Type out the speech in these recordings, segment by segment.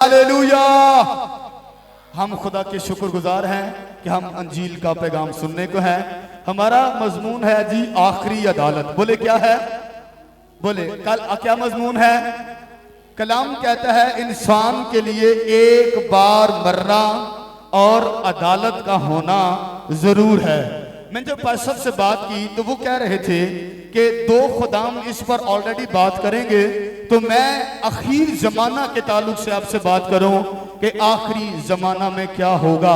Hallelujah. हम खुदा के शुक्रगुजार हैं कि हम अंजील का पैगाम सुनने को है। हमारा मजमून है जी आखिरी अदालत। बोले क्या है? बोले कल क्या मजमून है? कलाम कहता है इंसान के लिए एक बार मरना और अदालत का होना जरूर है। मैंने जब पास्टर से बात की तो वो कह रहे थे कि दो खुदाम इस पर ऑलरेडी बात करेंगे, तो मैं आखिर जमाना के ताल्लुक से आपसे बात करूं कि आखिरी जमाना में क्या होगा।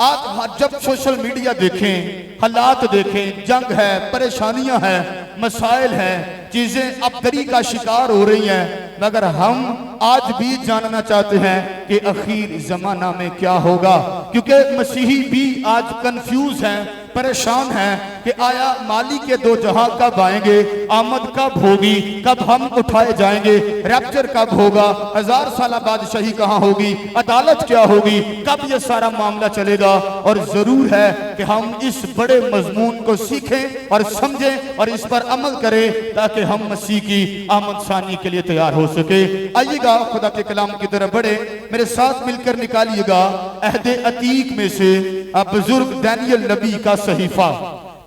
आज जब सोशल मीडिया देखें, हालात देखें, जंग है, परेशानियां हैं, मसाइल हैं, चीजें अबदरी का शिकार हो रही हैं, मगर हम आज भी जानना चाहते हैं कि आखिर जमाना में क्या होगा। क्योंकि मसीही भी आज कंफ्यूज हैं, परेशान हैं कि आया माली के दो जहां कब आएंगे, आमद कब होगी, कब हम उठाए जाएंगे, रैप्चर कब होगा, 1000 साल बादशाही कहां होगी, अदालत क्या होगी, कब ये सारा मामला चलेगा। और जरूर है कि हम इस बड़े मजमून को सीखें और समझें और इस पर अमल करें ताकि हम मसीह की आमद सानी के लिए तैयार हो सके। आइएगा खुदा के कलाम की तरफ बढ़े, मेरे साथ मिलकर निकालिएगा अहदे अतीक में से बुजुर्ग दानियल नबी का सहीफा।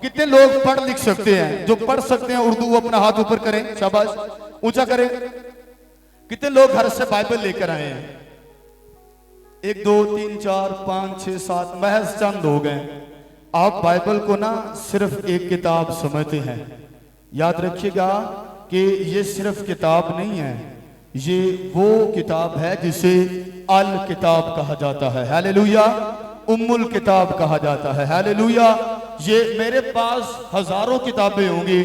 कितने लोग पढ़ लिख सकते हैं? जो पढ़ सकते हैं उर्दू अपना हाथ ऊपर करें, शाबाश, ऊंचा करें। कितने लोग घर से बाइबल लेकर आए हैं? 1 2 3 4 5 6 7 महज चंद हो गए। आप बाइबल को ना सिर्फ एक किताब समझते हैं। याद रखिएगा कि ये सिर्फ किताब नहीं है, ये वो किताब है जिसे अल किताब कहा जाता है। हालेलुया। उम्मुल किताब कहा जाता है। हालेलुया। ये मेरे पास हजारों किताबें होंगी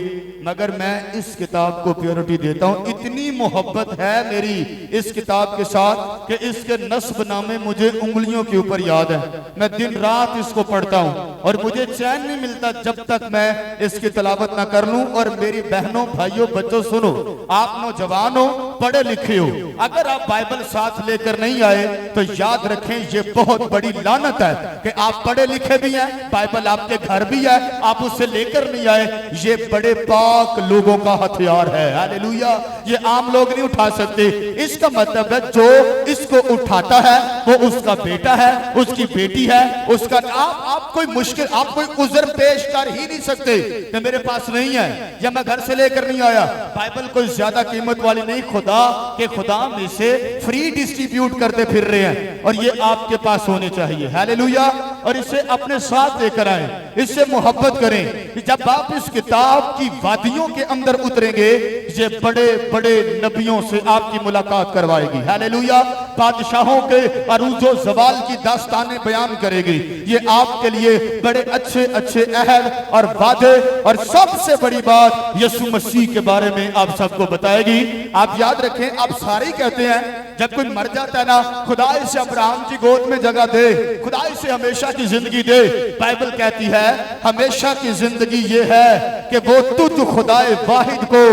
मगर मैं इस किताब को प्योरिटी देता हूं। इतनी मोहब्बत है मेरी इस किताब के साथ कि इसके नस्ब नामे मुझे उंगलियों के ऊपर याद है। मैं दिन रात इसको पढ़ता हूं और मुझे चैन नहीं मिलता जब तक मैं इसकी तलावत ना कर लूं। और मेरी बहनों, भाइयों, बच्चों सुनो, आप नौजवान हो, पढ़े लिखे हो, अगर आप बाइबल साथ लेकर नहीं आए तो याद रखें ये बहुत बड़ी लानत है कि आप पढ़े लिखे भी हैं, बाइबल आपके घर भी है, आप उसे लेकर नहीं आए। ये बड़े पाक लोगों का हथियार है। हालेलुया। ये आम लोग नहीं उठा सकते। इसका मतलब है जो इसको उठाता है वो उसका बेटा है, उसकी बेटी है, उसका आप कोई मुश्किल, आप कोई उज़्र पेश कर ही नहीं सकते कि मेरे पास नहीं है या मैं घर से लेकर नहीं आया। बाइबल कोई ज्यादा कीमत वाली नहीं, खुदा के खुदा में से फ्री डिस्ट्रीब्यूट करते फिर रहे हैं और ये आपके पास होने चाहिए। हालेलुया। और इसे अपने साथ लेकर आए, इससे मोहब्बत करें कि जब आप इस किताब की वादियों के अंदर उतरेंगे ये बड़े बड़े नबियों से आपकी मुलाकात करवाएगी। हालेलुया। बादशाहों के अरूजो जवाल की दास्तानें बयान करेगी। ये आपके लिए बड़े अच्छे अच्छे अहद और वादे और सबसे बड़ी बात यीशु मसीह के बारे में आप सबको बताएगी। आप याद रखें, आप सारे ही कहते हैं जब कोई मर जाता है ना, खुदा इसे अब्राहम की गोद में जगह दे, खुदा इसे हमेशा की जिंदगी दे। बाइबल कहती है हमेशा की जिंदगी ये है कि वो तुझ खुदाए वाहिद को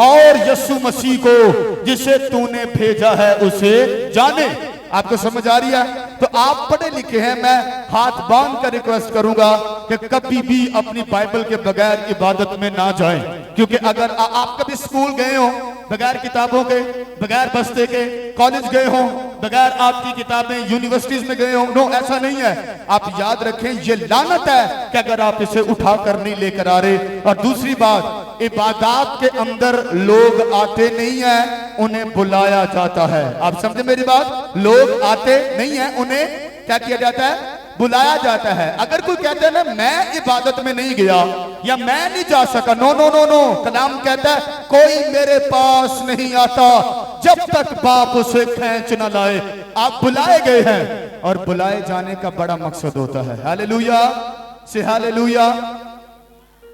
और यीशु मसीह को जिसे तूने भेजा है उसे जाने। आपको समझ आ रही है? तो आप पढ़े लिखे हैं, मैं हाथ बांध कर रिक्वेस्ट करूंगा कि कभी भी अपनी बाइबल के बगैर इबादत में ना जाएं। क्योंकि अगर आप कभी स्कूल गए हो बगैर किताबों के, बगैर बस्ते के, कॉलेज गए हो बगैर आपकी किताबें, यूनिवर्सिटीज में गए हो, नो, ऐसा नहीं है। आप याद रखें ये लानत है कि अगर आप इसे उठा कर नहीं लेकर आ रहे। और दूसरी बात, इबादत के अंदर लोग आते नहीं है, उन्हें बुलाया जाता है। आप समझे मेरी बात? लोग आते नहीं है, उन्हें क्या किया जाता है? बुलाया जाता है। अगर कोई कहता है ना मैं इबादत में नहीं गया या मैं नहीं जा सका, नो नो नो नो, कलाम कहता है कोई मेरे पास नहीं आता जब तक बाप उसे खींच न लाए। आप बुलाए गए हैं और बुलाए जाने का बड़ा मकसद होता है। हालेलुया से हालेलुया।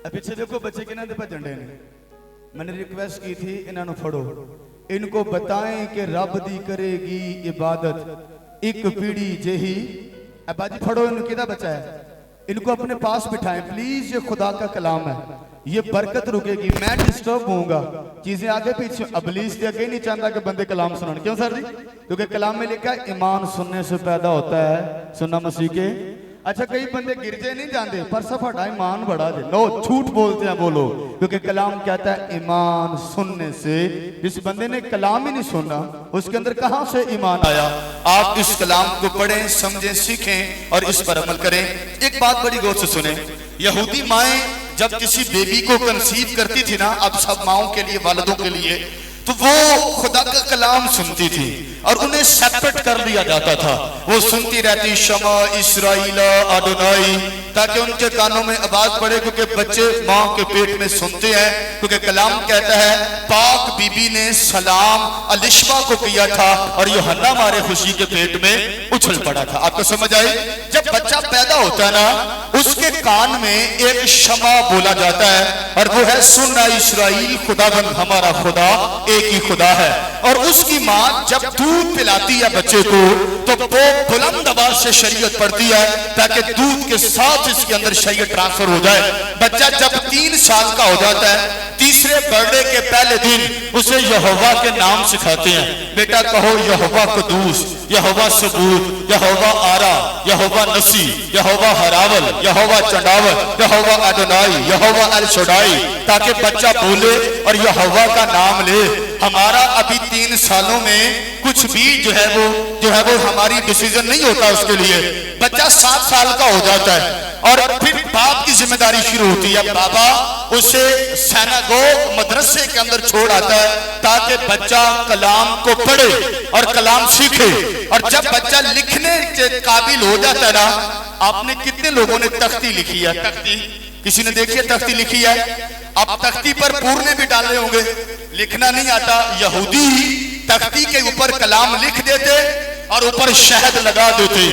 पीछे देखो बच्चे के ना झंडे ने, मैंने रिक्वेस्ट की थी इन्होंने फड़ो, इनको बताएं कि रब दी करेगी इबादत एक पीढ़ी जेही। बाजी फड़ो, इनको किदा बचा है, इनको अपने पास बिठाएं प्लीज। ये खुदा का कलाम है, ये बरकत रुकेगी। मैं डिस्टर्ब होऊंगा, चीजें आगे पीछे, अबलीस आगे नहीं चाहता कि बंदे कलाम सुनाने। क्यों सर जी? क्योंकि कलाम में लिखा है ईमान सुनने से पैदा होता है, सुनना मसीह के। अच्छा कई बंदे गिरजे नहीं जाते पर सफा ईमान बड़ा दे नो झूठ बोलते हैं वो लोग, क्योंकि कलाम कहता है ईमान सुनने से। जिस बंदे ने कलाम ही नहीं सुना उसके अंदर कहां से ईमान आया। आप इस कलाम को पढ़ें, समझें, सीखें और इस पर अमल करें। एक बात बड़ी गौर से सुने, यहूदी माएं जब किसी बेबी को कंसीव करती थी ना, अब सब माओं के लिए, वालिदों के लिए, तो वो खुदा का कलाम सुनती थी और उन्हें सेपरेट कर लिया जाता था। वो सुनती रहती शमा इस्राइल अडोनाई, ताकि उनके कानों में आवाज पड़े, क्योंकि बच्चे माँ के पेट में सुनते हैं। क्योंकि कलाम कहता है पाक बीबी ने सलाम अलिशबा को किया था और यूहन्ना हमारे खुशी के पेट में उछल पड़ा था। आपको समझ आई? जब बच्चा पैदा होता है ना, उसके कान में एक शमा बोला जाता है और वो है सुनना इस्राइल खुदाबंद हमारा खुदा एक ही खुदा है। और उसकी माँ जब दूध पिलाती है बच्चे को तो वो बुलंद आवाज से शरीयत पढ़ती है, ताकि दूध के साथ इसके अंदर शरीयत ट्रांसफर हो जाए। बच्चा जब 3 साल का हो जाता है, तीसरे बर्थडे के पहले दिन उसे यहोवा के नाम सिखाते हैं। बेटा कहो यहोवा कुदूस, यहोवा सबूत, यहोवा आरा, यहोवा नसी, यहोवा हरावल, यहोवा चंडावल, यहोवा अडोनाई, यहोवा अल शोडाई, ताकि बच्चा बोले और यहोवा का नाम ले। हमारा अभी 3 सालों में कुछ भी जो है वो हमारी डिसीजन नहीं होता उसके लिए। बच्चा 7 साल का हो जाता है और फिर बाप की जिम्मेदारी शुरू होती है। बाबा उसे सिनेगोग मदरसे के अंदर छोड़ आता है, ताकि बच्चा कलाम को पढ़े और कलाम सीखे। और जब बच्चा लिखने के काबिल हो जाता है ना, आपने कितने लोगों ने तख्ती लिखी है? तख्ती किसी ने देखी है? तख्ती लिखी है? अब तख्ती पर पूरने भी डाले होंगे, लिखना नहीं आता। यहूदी तख्ती के ऊपर कलाम लिख देते और ऊपर शहद लगा देते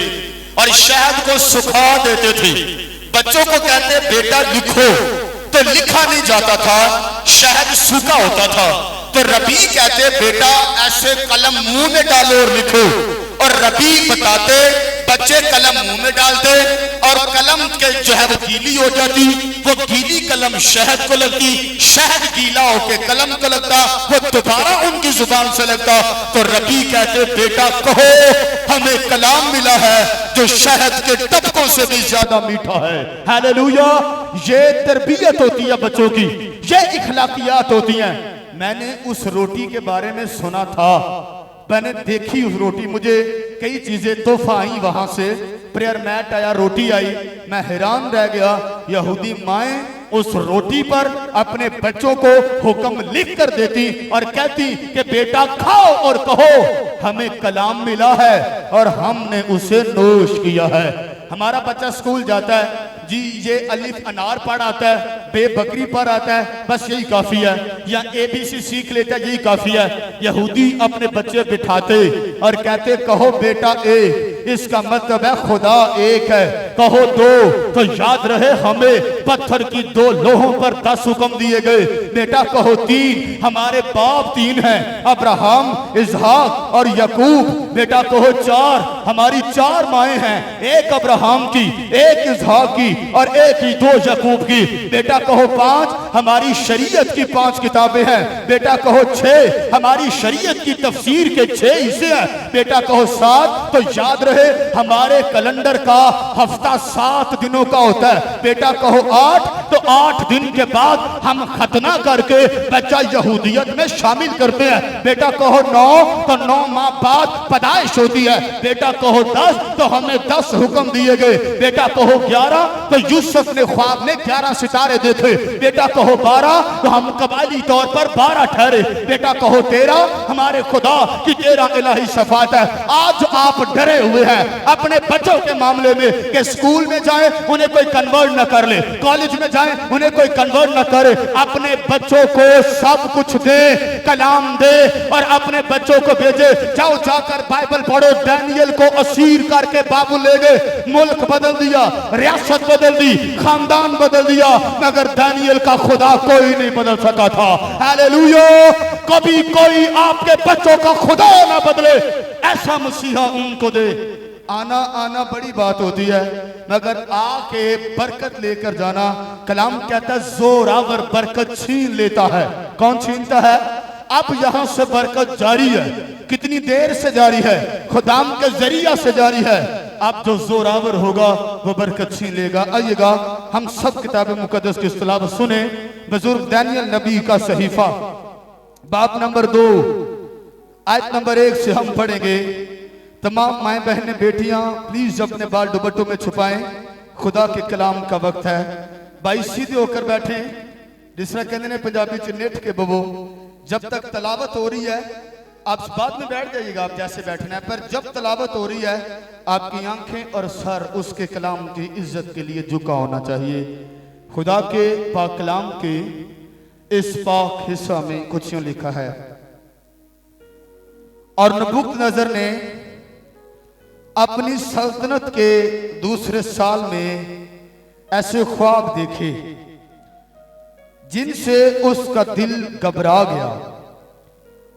और शहद को सुखा देते थे। बच्चों को कहते बेटा लिखो, तो लिखा नहीं जाता था, शहद सूखा होता था। तो रबी कहते बेटा ऐसे कलम मुंह में डालो और लिखो, और रबी बताते बच्चे कलम मुंह में डालते और कलम के जो है वो गीली हो जाती, वो गीली कलम शहद को लगती, शहद गीला होके कलम को लगता, वो दोबारा उनकी जुबान से लगता। तो रबी कहते बेटा कहो हमें कलाम मिला है जो शहद के टपकों से भी ज्यादा मीठा है। हालेलुया! ये तरबियत होती है बच्चों की, ये इखलाकियात होती हैं। मैंने उस रोटी के बारे में सुना था, मैंने देखी उस रोटी, मुझे कई चीजें तोहफा आई वहां से। प्रेयर मैट आया, रोटी आई, मैं हैरान रह गया। यहूदी माएं उस रोटी पर अपने बच्चों को हुक्म लिख कर देती और कहती कि बेटा खाओ और कहो हमें कलाम मिला है और हमने उसे नोश किया है। हमारा बच्चा स्कूल जाता है जी, ये अलिफ अनार पढ़ आता है, बे बकरी पढ़ आता है, बस यही काफी है, या ABC सीख लेता है, यही काफी है। यहूदी अपने बच्चे बिठाते और कहते कहो बेटा ए, इसका मतलब है खुदा एक है। कहो 2, तो याद रहे हमें पत्थर की 2 लोहों पर 10 हुक्म दिए गए। बेटा कहो 3, हमारे बाप 3 हैं, अब्राहम, इसहाक और यकूब। बेटा कहो 4, हमारी 4 माएं हैं, एक अब्राहम की, एक इसहाक की और एक ही 2 यकूब की। बेटा कहो 5, हमारी शरीयत की 5 किताबें हैं। बेटा कहो 6, हमारी शरीयत की तफसीर के 6 हिस्से हैं। बेटा कहो 7, तो याद रहे हमारे कैलेंडर का हफ्ता 7 दिनों का होता है। बेटा कहो 8, तो 8 दिन के बाद हम खतना करके बच्चा यहूदियत में शामिल करते हैं। बेटा कहो 9, तो 9 माह बाद पैदाइश होती है। बेटा कहो 10, तो हमें 10 हुक्म दिए गए। बेटा कहो 11, तो यूसुफ ने ख्वाब में 11 सितारे देखे। बेटा कहो 12, तो हम कबायली तौर पर 12 ठहरे। बेटा कहो 13, हमारे खुदा की 13 इलाही सफात है। आज आप डरे हुए हैं अपने बच्चों के मामले में कि स्कूल में जाए उन्हें कोई कन्वर्ट न कर ले, कॉलेज में जाए उन्हें कोई कन्वर्ट न करे। अपने बच्चों को सब कुछ दे, कलाम दे और अपने बच्चों को भेजे। जाओ जाकर बाइबल पढ़ो। डैनियल को असीर करके बाबू ले गए, मुल्क बदल दिया, रियासत बदल दी, खानदान बदल दिया, मगर डैनियल का खुदा कोई नहीं बदल सका था। हालेलुया! कभी कोई आपके बच्चों का खुदा ना बदले, ऐसा मसीहा उनको दे। आना बड़ी बात होती है, मगर आके बरकत लेकर जाना। कलाम कहता है जोरावर बरकत छीन लेता है। कौन छीनता है? अब यहां से बरकत जारी है। कितनी देर से जारी है? खुदाम के जरिया से जारी है। अब जो जोरावर होगा वो बरकत छीन लेगा। आइएगा हम सब किताब मुकद्दस की तिलावत सुने। बुजुर्ग दानियल नबी का सहीफा बाब नंबर 2 आयत नंबर 1 से हम पढ़ेंगे। तमाम माएँ बहनें बेटियां प्लीज अपने बाल दुपट्टों में छुपाएं, खुदा के कलाम का वक्त है। भाई सीधे होकर बैठे, जिसरा कहते हैं पंजाबी च नेट के बबो। जब तक तलावत हो रही है आप बाद में बैठ जाइएगा, आप जैसे बैठना है, पर जब तलावत हो रही है आपकी आंखें और सर उसके कलाम की इज्जत के लिए झुका होना चाहिए। खुदा के पाक कलाम के इस पाक हिस्सा में कुछ यूं लिखा है, और नबूकदनेस्सर ने अपनी सल्तनत के दूसरे साल में ऐसे ख्वाब देखे जिनसे उसका दिल घबरा गया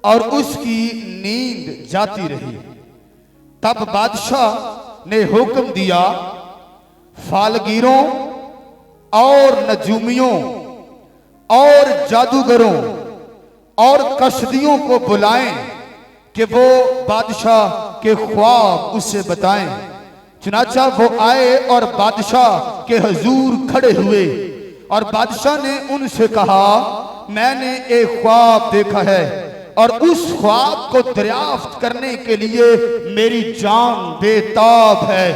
और उसकी नींद जाती रही। तब बादशाह ने हुक्म दिया, फालगीरों और नजूमियों और जादूगरों और कसदियों को बुलाएं कि वो बादशाह के ख्वाब उसे बताएं। चुनाचा वो आए और बादशाह के हुजूर खड़े हुए, और बादशाह ने उनसे कहा, मैंने एक ख्वाब देखा है और उस ख्वाब को दरियाफ्त करने के लिए मेरी जान बेताब है।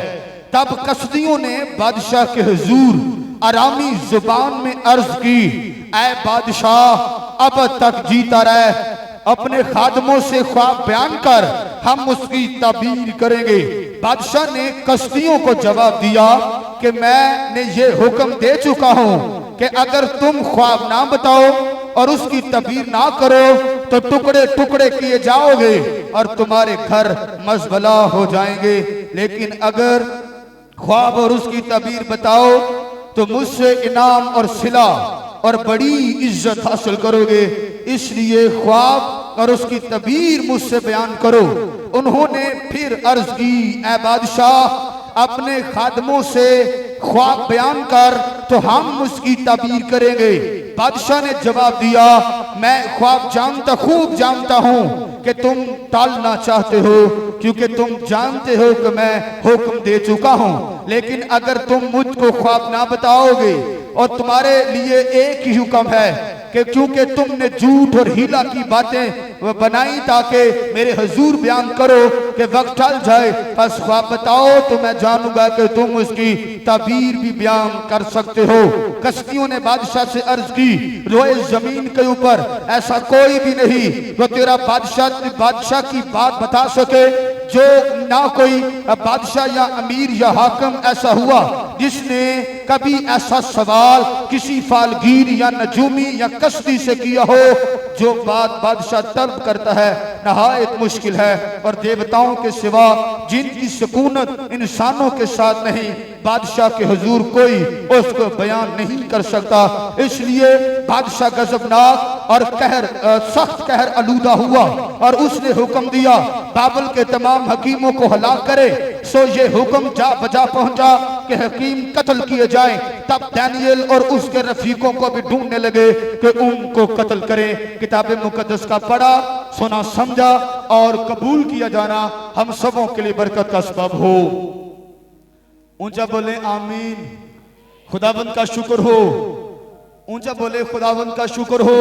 तब कसदियों ने बादशाह के हुजूर आरामी जुबान में अर्ज की, ऐ बादशाह अब तक जीता रहे, अपने खादमों से ख्वाब बयान कर, हम उसकी ताबीर करेंगे। बादशाह ने कसदियों को जवाब दिया कि मैंने ये हुक्म दे चुका हूं कि अगर तुम ख्वाब ना बताओ और उसकी ताबीर ना करो तो टुकड़े टुकड़े किए जाओगे और तुम्हारे घर मजबला हो जाएंगे। लेकिन अगर ख्वाब और उसकी ताबीर बताओ तो मुझसे इनाम और सिला और बड़ी इज्जत हासिल करोगे। इसलिए ख्वाब और उसकी ताबीर मुझसे बयान करो। उन्होंने फिर अर्ज की, ऐ बादशाह अपने खादमों से ख्वाब बयान कर तो हम उसकी ताबीर करेंगे। बादशाह ने जवाब दिया, मैं ख्वाब खूब जानता हूं कि तुम टालना चाहते हो, क्योंकि तुम जानते हो कि मैं हुक्म दे चुका हूं। लेकिन अगर तुम मुझको ख्वाब ना बताओगे, और तुम्हारे लिए एक ही हुक्म है कि क्योंकि तुमने झूठ और हीला की बातें बनाई ताकि मेरे हुजूर बयान करो कि वक्त टल जाए, बस ख्वाब बताओ तो मैं जानूंगा कि तुम उसकी ताबीर भी बयान कर सकते हो। कसदियों ने बादशाह से अर्ज की, रोए जमीन के ऊपर ऐसा कोई भी नहीं जो तेरा बादशाह की बात बता सके। जो ना कोई बादशाह या अमीर या हाकिम ऐसा हुआ जिसने कभी ऐसा सवाल किसी फालगीर या नजूमी या कसदी से किया हो। जो बात बादशाह तलब करता है नहायत मुश्किल है, और देवताओं के सिवा जिनकी सुकूनत इंसानों के साथ नहीं, बादशाह के हुजूर कोई उसको बयान नहीं कर सकता। इसलिए बादशाह गजबनाक और सख्त कहर आलूदा हुआ और उसने हुक्म दिया बाबल के तमाम हकीमों को हलाक करे। सो ये हुक्म बजा पहुंचा कि हकीम कत्ल किए जाएं। तब दानियल और उसके रफीकों को भी ढूंढने लगे कि उनको कत्ल करें। किताब मुकद्दस का पढ़ा, सुना, समझा और कबूल किया जाना हम सबों के लिए बरकत का सबब हो। ऊंचा बोले आमीन। खुदावंद का शुक्र हो। ऊंचा बोले खुदावंद का शुक्र हो।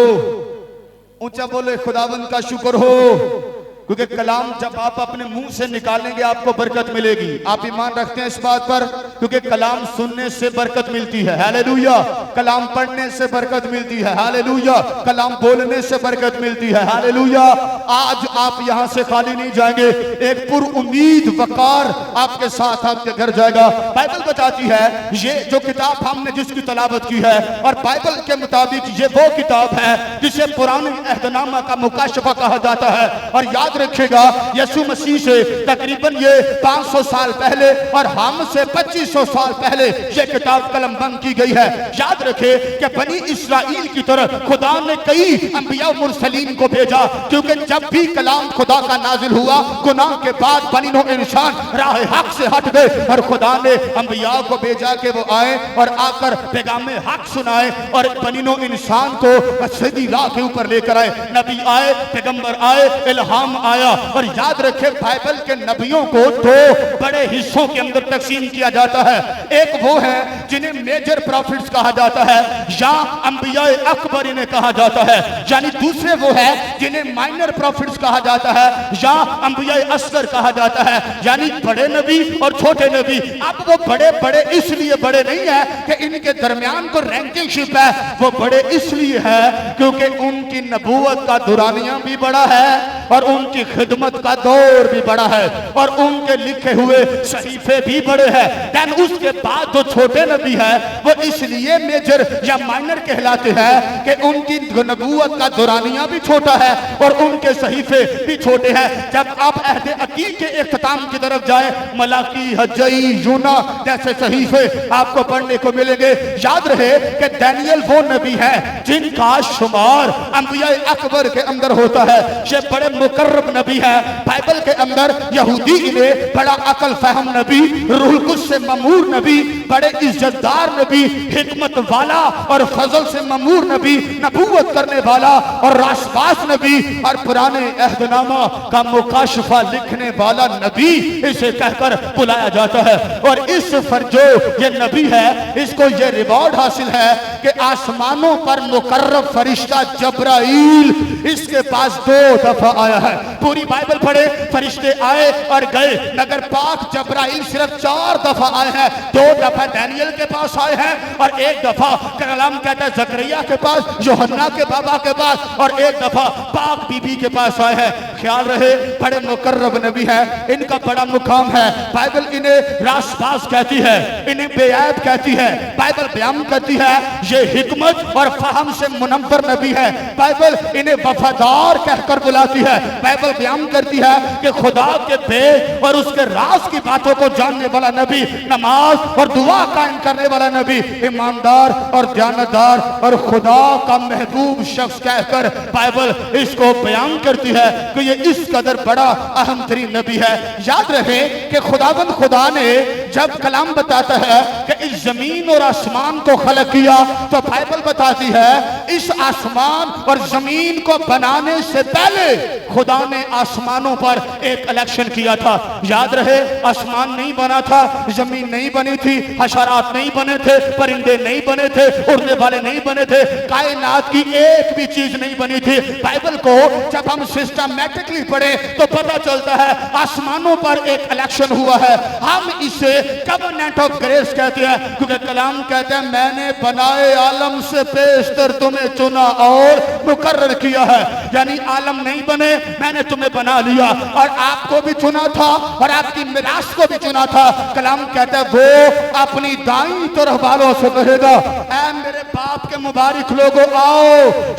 ऊंचा बोले खुदावंद का शुक्र हो। क्योंकि कलाम जब आप अपने मुंह से निकालेंगे आपको बरकत मिलेगी। आप ईमान रखते हैं इस बात पर? क्योंकि कलाम सुनने से बरकत मिलती है, हालेलुया। कलाम पढ़ने से बरकत मिलती है, हालेलुया। कलाम बोलने से बरकत मिलती है, हालेलुया। आज आप यहाँ से खाली नहीं जाएंगे, एक पुरुमीद वकार आपके साथ आपके घर जाएगा। बाइबल बताती है ये जो किताब हमने जिसकी तलावत की है, और बाइबल के मुताबिक ये वो किताब है जिसे पुराने अहदनामा का मुकाशफा कहा जाता है। और याद रखेगा यीशु मसीह से तकरीबन ये 500 साल पहले और हमसे 2500 साल पहले ये किताब कलम बंद की गई है। याद रखे कि बनी इस्राइल की तरह खुदा ने कई अंबिया मुरसलीन को भेजा, क्योंकि जब भी कलाम खुदा का नाजिल हुआ गुनाह के बाद बनी नो इंसान राह हक से हट गए, और खुदा ने अंबिया को भेजा कि वो आए और आकर पैगाम हक सुनाए और बनी नो इंसान को सीधी राह के ऊपर लेकर आए। नबी आए, पैगंबर आए, इल्हाम आया। और याद रखे बाइबल के नबियों को दो बड़े हिस्सों के अंदर तकसीम किया जाता है। एक वो है जिन्हें मेजर प्रॉफिट्स कहा जाता है या अंबिया अकबर इन्हें कहा जाता है, यानी दूसरे वो है जिन्हें माइनर प्रॉफिट्स कहा जाता है या अंबिया असगर कहा जाता है, यानी बड़े नबी और छोटे नबी। अब वो बड़े बड़े इसलिए बड़े नहीं है कि इनके दरमियान को रैंकिंगशिप है, वो बड़े इसलिए है क्योंकि उनकी नबूवत का दुरानिया भी बड़ा है और उनकी खिदमत का दौर भी बड़ा है और उनके लिखे हुए सहीफे भी बड़े हैं। देन उसके बाद जो छोटे नबी है वो इसलिए मेजर या माइनर कहलाते हैं कि उनकी नबूवत का दुरानिया भी छोटा है और उनके सहीफे भी छोटे हैं। जब आप अहदे अकीद के इख्तिताम की तरफ जाए, मलाकी, हज्जई, यूना जैसे सहीफे आपको पढ़ने को मिलेंगे। याद रहे कि दानियल वो नबी है जिनका शुमार अंबिया अकबर के अंदर होता है। ये बड़े मुकर्रम नबी है बाइबल के अंदर। यहूदी इन्हें बड़ा अकल फहम नबी, रूहुल कुद्स से ममूर नबी, बड़े इज्जतदार नबी, हिकमत वाला और फजल से ममूर नबी, नबूवत करने वाला और रासबास नबी और पुराने अहदनामा का मुकाशफा लिखने वाला नबी इसे कहकर बुलाया जाता है। और इस पर जो ये नबी है इसको ये रिवॉर्ड हासिल है कि आसमानों पर मुकर्रब फरिश्ता जब्राइल इसके पास 2 दफा आया है। पूरी बाइबल पढ़े, फरिश्ते आए और गए, मगर पाक जब्राइल सिर्फ 4 दफा आए हैं। 2 दफा दानियल के पास आए हैं और 1 दफा कलाम कहता है जकरिया के पास, यूहन्ना के बाबा के पास, और 1 दफा पाक बीबी के पास आए हैं। ख्याल रहे बड़े मुकर्रब नबी है, इनका बड़ा मुकाम है। बाइबल इन्हें रासबास कहती है, इन्हें बेऐब कहती है। बाइबल बयान करती है ये हिकमत और फहम से मुनव्वर नबी है। बाइबल इन्हें वफादार कहकर बुलाती है। बाइबल बयान करती है कि खुदा के बेद और उसके राज की बातों को जानने वाला नबी, नमाज और दुआ कायम करने वाला नबी, ईमानदार और दयानतदार और खुदा का महबूब शख्स कहकर बाइबल इसको बयान करती है कि ये इस कदर बड़ा अहम तरीन नबी है। याद रहे कि खुदावंद खुदा ने जब कलाम बताता है कि इस जमीन और आसमान को खलक किया, तो बाइबल बताती है इस आसमान और जमीन को बनाने से पहले खुदा ने आसमानों पर एक इलेक्शन किया था। याद रहे आसमान नहीं बना था, जमीन नहीं बनी थी, हशरात नहीं बने थे, परिंदे नहीं बने थे, उड़ने वाले नहीं बने थे, कायनात की एक भी चीज नहीं बनी थी। बाइबल को जब हम सिस्टमैटिकली पढ़े तो पता चलता है आसमानों पर एक इलेक्शन हुआ है। हम इसे कवनेंट ऑफ ग्रेस कहते हैं क्योंकि कलाम कहते हैं मैंने बनाए आलम से पेशतर तुम्हें चुना और मुकर्रर किया है। यानी आलम नहीं बने, मैंने तुम्हें बना लिया और आपको भी चुना था और आपकी मिरास को भी चुना था। कलाम कहता है वो अपनी दाईं तरफ वालों से कहेगा ऐ मेरे बाप के मुबारक लोगों आओ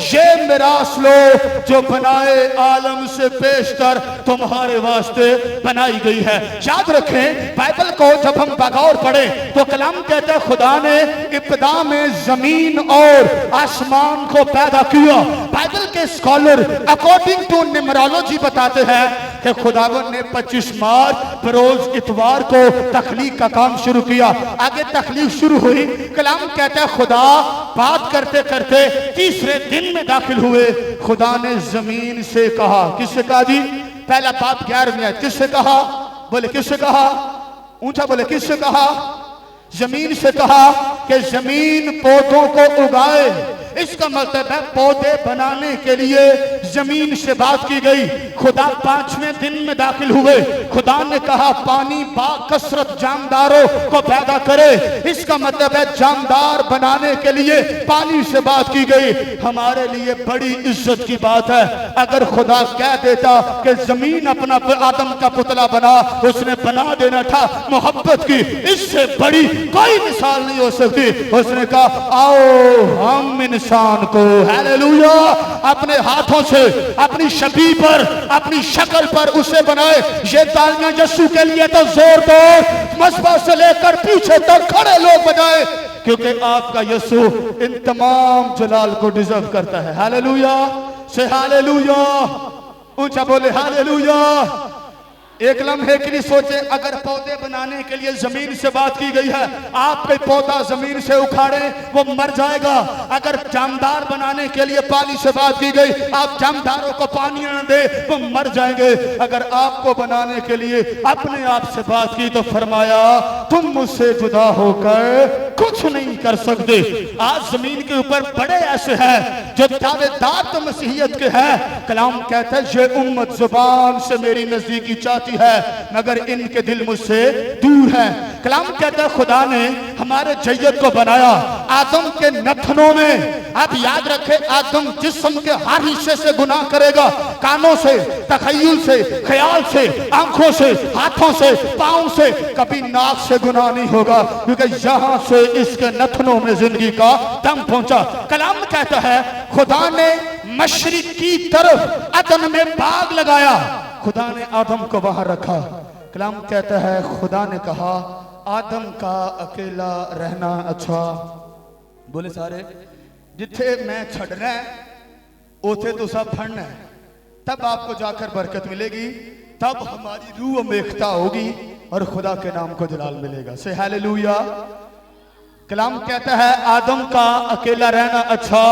ये मिरास लो जो बनाए आलम से पेशतर तुम्हारे वास्ते बनाई गई है। याद रखें बाइबल को जब हम बगौर पढ़े तो कलाम कहता है खुदा ने इब्तिदा में जमीन और आसमान को पैदा किया। बाइबल के स्कॉलर अकॉर्डिंग टू न्यूमरोलॉजी बताते हैं कि खुदावन ने 25 मार्च बरोज इतवार को तखलीक का काम शुरू किया। आगे तखलीक शुरू हुई, कलाम कहता है खुदा बात करते करते तीसरे दिन में दाखिल हुए। खुदा ने जमीन से कहा, किससे कहा जी? पहला बात 11 में, किससे कहा? बोले किससे कहा? ऊंचा बोले किससे कहा? जमीन से कहा कि जमीन पौधों को उगाए। इसका मतलब है पौधे बनाने के लिए जमीन से बात की गई। खुदा 5वें दिन में दाखिल हुए। खुदा ने कहा पानी बाकसरत जानदारों को पैदा करे। इसका मतलब है जानदार बनाने के लिए पानी से बात की गई। हमारे लिए बड़ी इज्जत की बात है अगर खुदा कह देता कि जमीन अपना आदम का पुतला बना, उसने बना देना था मोहब्बत की। इससे बड़ी कोई मिसाल नहीं हो सकती। उसने कहा आओ हम इंसान को हालेलुया अपने हाथों से अपनी शबीह पर अपनी शक्ल पर उसे बनाए। ये तालियां यीशु के लिए तो जोरदार मस्बा से लेकर पीछे तक खड़े लोग बजाए क्योंकि आपका यीशु इन तमाम जलाल को डिजर्व करता है। हालेलुया से हालेलुया, ऊंचा बोले हालेलुया। एक लम्हे के लिए सोचे, अगर पौधे बनाने के लिए जमीन से बात की गई है, आप कोई पौधा जमीन से उखाड़े वो मर जाएगा। अगर जामदार बनाने के लिए पानी से बात की गई, आप जामदारों को पानी न दे वो मर जाएंगे। अगर आपको बनाने के लिए अपने आप से बात की तो फरमाया तुम मुझसे जुदा होकर कुछ नहीं कर सकते। आज जमीन के ऊपर बड़े ऐसे हैं जो दावेदार तो मसीहियत के हैं, कलाम कहता है ये उम्मत जुबान से मेरी नजदीकी चाहती है मगर इनके दिल मुझसे दूर है। कलाम कहता है खुदा ने हमारे जय्यत को बनाया आदम के नथनों में। आप याद रखें, आदम जिस्म के हर हिस्से से गुनाह करेगा, कानों से, तखय्युल से, ख्याल से, आंखों से, हाथों से, पांव से, कभी नाक से गुनाह नहीं होगा, क्योंकि यहां से इसके नथनों में जिंदगी का दम पहुंचा। कलाम कहता है खुदा ने मशरिक की तरफ अदन में बाग लगाया, खुदा ने आदम को वहां रखा। कलाम कहता है खुदा ने कहा आदम का अकेला रहना अच्छा। बोले सारे जिथे मैं छड़ना है उथे तो सब फड़ना है, तब आपको जाकर बरकत मिलेगी, तब हमारी रूह में एकता होगी और खुदा के नाम को जलाल मिलेगा। से हालेलुया। कलाम कहता है आदम का अकेला रहना अच्छा।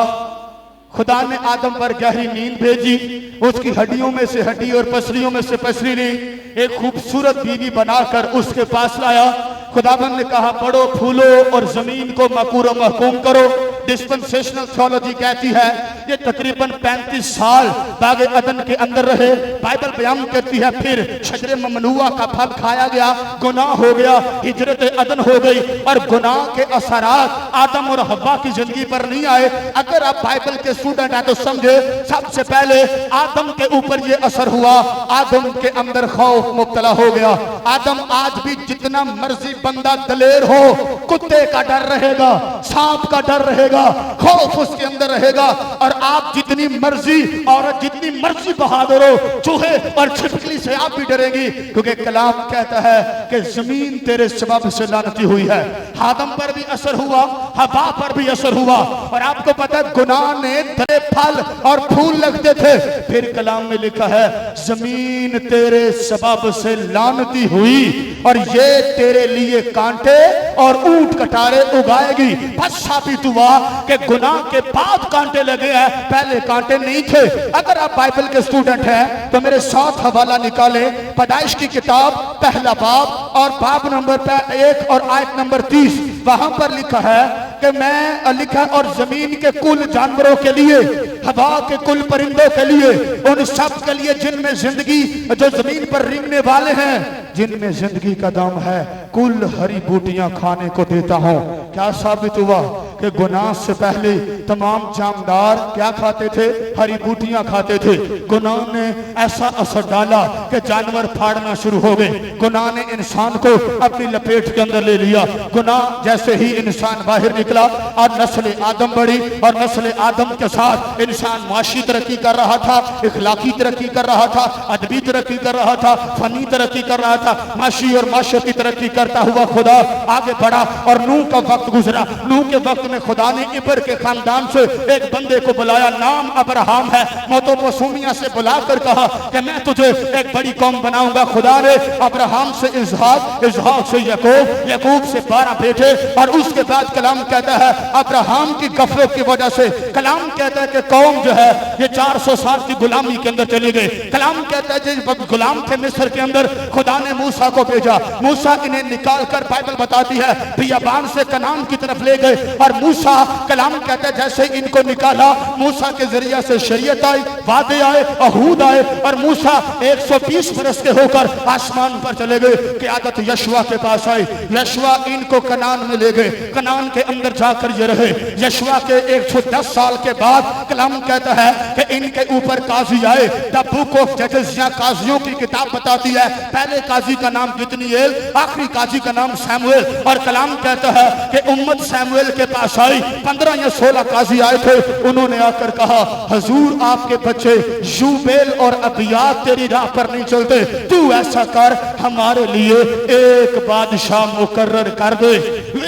खुदा ने आदम पर गहरी नींद भेजी, उसकी हड्डियों में से हड्डी और पसलियों में से पसली ली, एक खूबसूरत बीवी बनाकर उसके पास लाया। खुदाबंद ने कहा पढ़ो, फूलो और जमीन को मकूर महकूम करो। डिस्पेंसेशनल थियोलॉजी कहती है ये तकरीबन 35 साल बागे अदन के अंदर रहे। बाइबल बयान करती है फिर शजरे ममनुआ का फल खाया गया, गुनाह हो गया, हिजरत अदन हो गई और गुनाह के असरात आदम और हव्वा की जिंदगी पर नहीं आए। अगर आप बाइबल के स्टूडेंट हैं तो समझे, सबसे पहले आदम के ऊपर ये असर हुआ, आदम के अंदर खौफ मुब्तला हो गया। आदम आज भी जितना मर्जी बंदा दलेर हो, कुत्ते का डर रहेगा, सांप का डर रहेगा, खौफ उसके अंदर रहेगा। और आप जितनी मर्जी औरत जितनी मर्जी बहादुर हो, चूहे और छिपकली से आप भी डरेंगी, क्योंकि कलाम कहता है कि जमीन तेरे सबब से लानती हुई है। आदम पर भी असर हुआ, हवा पर भी असर हुआ। और आपको पता है गुनाह ने तेरे फल और फूल लगते थे, फिर कलाम में लिखा है जमीन तेरे सबब से लानती हुई और ये तेरे लिए कांटे और ऊंट कटारे उगाएगी। बस साबित हुआ कि गुनाह के बाद कांटे लगे हैं, पहले कांटे नहीं थे। अगर आप बाइबल के स्टूडेंट हैं तो मेरे साथ हवाला निकालें, पैदाइश की किताब पहला बाब और बाब नंबर 1 और आयत नंबर 30। वहां पर लिखा है कि मैं लिखा और जमीन के कुल जानवरों के लिए, हवा के कुल परिंदों के लिए, उन सब के लिए जिनमें जिंदगी जो जमीन पर रेंगने वाले हैं, जिनमें जिंदगी का दम है, कुल हरी बूटियां खाने को देता हूं। क्या साबित हुआ कि गुनाह से पहले तमाम जामदार क्या खाते थे? हरी बूटियां खाते थे। गुनाह ने ऐसा असर डाला कि जानवर फाड़ना शुरू हो गए। गुनाह ने इंसान को अपनी लपेट के अंदर ले लिया। गुनाह जैसे ही इंसान बाहर निकला और नस्ल आदम बढ़ी, और नस्ल आदम के साथ इंसान माशी तरक्की कर रहा था, इखलाकी तरक्की कर रहा था, अदबी तरक्की कर रहा था, फनी तरक्की कर रहा था। माशी और माशरती तरक्की करता हुआ खुदा आगे बढ़ा और नूह का वक्त गुजरा। नूह के वक्त में खुदा ने इब्र के खानदान से एक बंदे को बुलाया, नाम अब्राहम है। मोतोपोसुमिया से बुलाकर कहा कि मैं तुझे एक बड़ी कौम बनाऊंगा। खुदा ने अब्राहम से इसहाक, इसहाक से याकूब, याकूब से 12 बेटे। और उसके बाद कलाम कहता है अब्राहम की गफलत की वजह से कलाम कहता है कि कौम जो है ये 400 साल की गुलामी के अंदर चले गए। कलाम कहता है जब गुलाम थे मिस्र के अंदर, खुदा ने मूसा को भेजा। मूसा इन्हें निकाल कर बाइबल बताती है बियाबान से कनान की तरफ ले गए। और मूसा कलाम कहता है जैसे इनको निकाला, मूसा के जरिए से शरीयत आई, वादे आए, अहूद आए। और मूसा 120 बरस के होकर आसमान पर चले गए। क़यादत यशवा के पास आई, यशवा इनको कनान में ले गए। कनान के अंदर जाकर ये रहे। यशवा के 110 साल के बाद कलाम कहता है कि इनके ऊपर काजी आए। द बुक ऑफ जजेस या काजियों की किताब बताती है पहले काजी का नाम गिदनीएल, आखिरी काजी का नाम सैमुएल। और कलाम कहता है कि उम्मत सैमुएल के पास आई। 15 या 16 काजी आए थे। उन्होंने आकर कहा हजूर आपके बच्चे यूबेल और अबियात तेरी राह पर नहीं चलते, तू ऐसा कर हमारे लिए एक बादशाह मुकर्रर कर दे।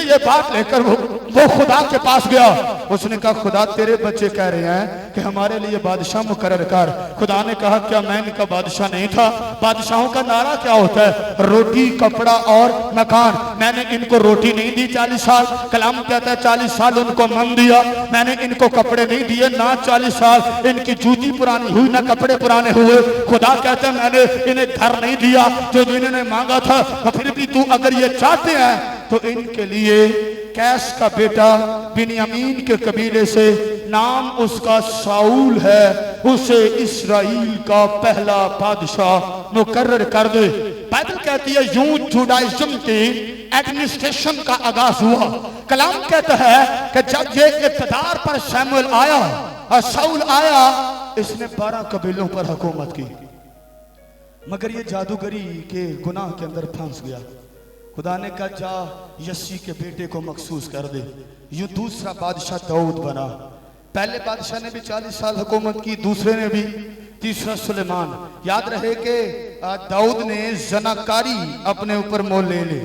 ये बात लेकर वो वो खुदा के पास गया, उसने कहा खुदा तेरे बच्चे कह रहे हैं कि हमारे लिए बादशाह मुकर्रर कर। खुदा ने कहा क्या मैं इनका बादशाह नहीं था? बादशाहों का नारा क्या होता है? रोटी, कपड़ा और मकान। मैंने इनको रोटी नहीं दी 40 साल, कलाम कहता है 40 साल उनको मन दिया। मैंने इनको कपड़े नहीं दिए ना 40 साल इनकी जूती पुरानी हुई ना कपड़े पुराने हुए। खुदा कहता है मैंने इन्हें घर नहीं दिया जो इन्होंने मांगा था, तो फिर भी तू अगर ये चाहते हैं तो इनके लिए कैस का बेटा बिन्यामीन के कबीले से, नाम उसका शाऊल है, उसे इस्राएल का पहला बादशाह मुकर्रर कर दे। बाइबल कहती है यूं जुडाइज्म की एडमिनिस्ट्रेशन का आगाज हुआ। कलाम कहता है कि जब ये इक़्तिदार पर शमूएल आया और शाऊल आया, इसने 12 कबीलों पर हुकूमत की, मगर ये जादूगरी के गुनाह के अंदर फंस गया। खुदा ने कहा जा यस्सी के बेटे को मखसूस कर दे। यूं दूसरा बादशाह दाऊद बना। पहले बादशाह ने भी 40 साल हुकूमत की, दूसरे ने भी, तीसरा सुलेमान। याद रहे कि दाऊद ने जनाकारी अपने ऊपर मोल ले ली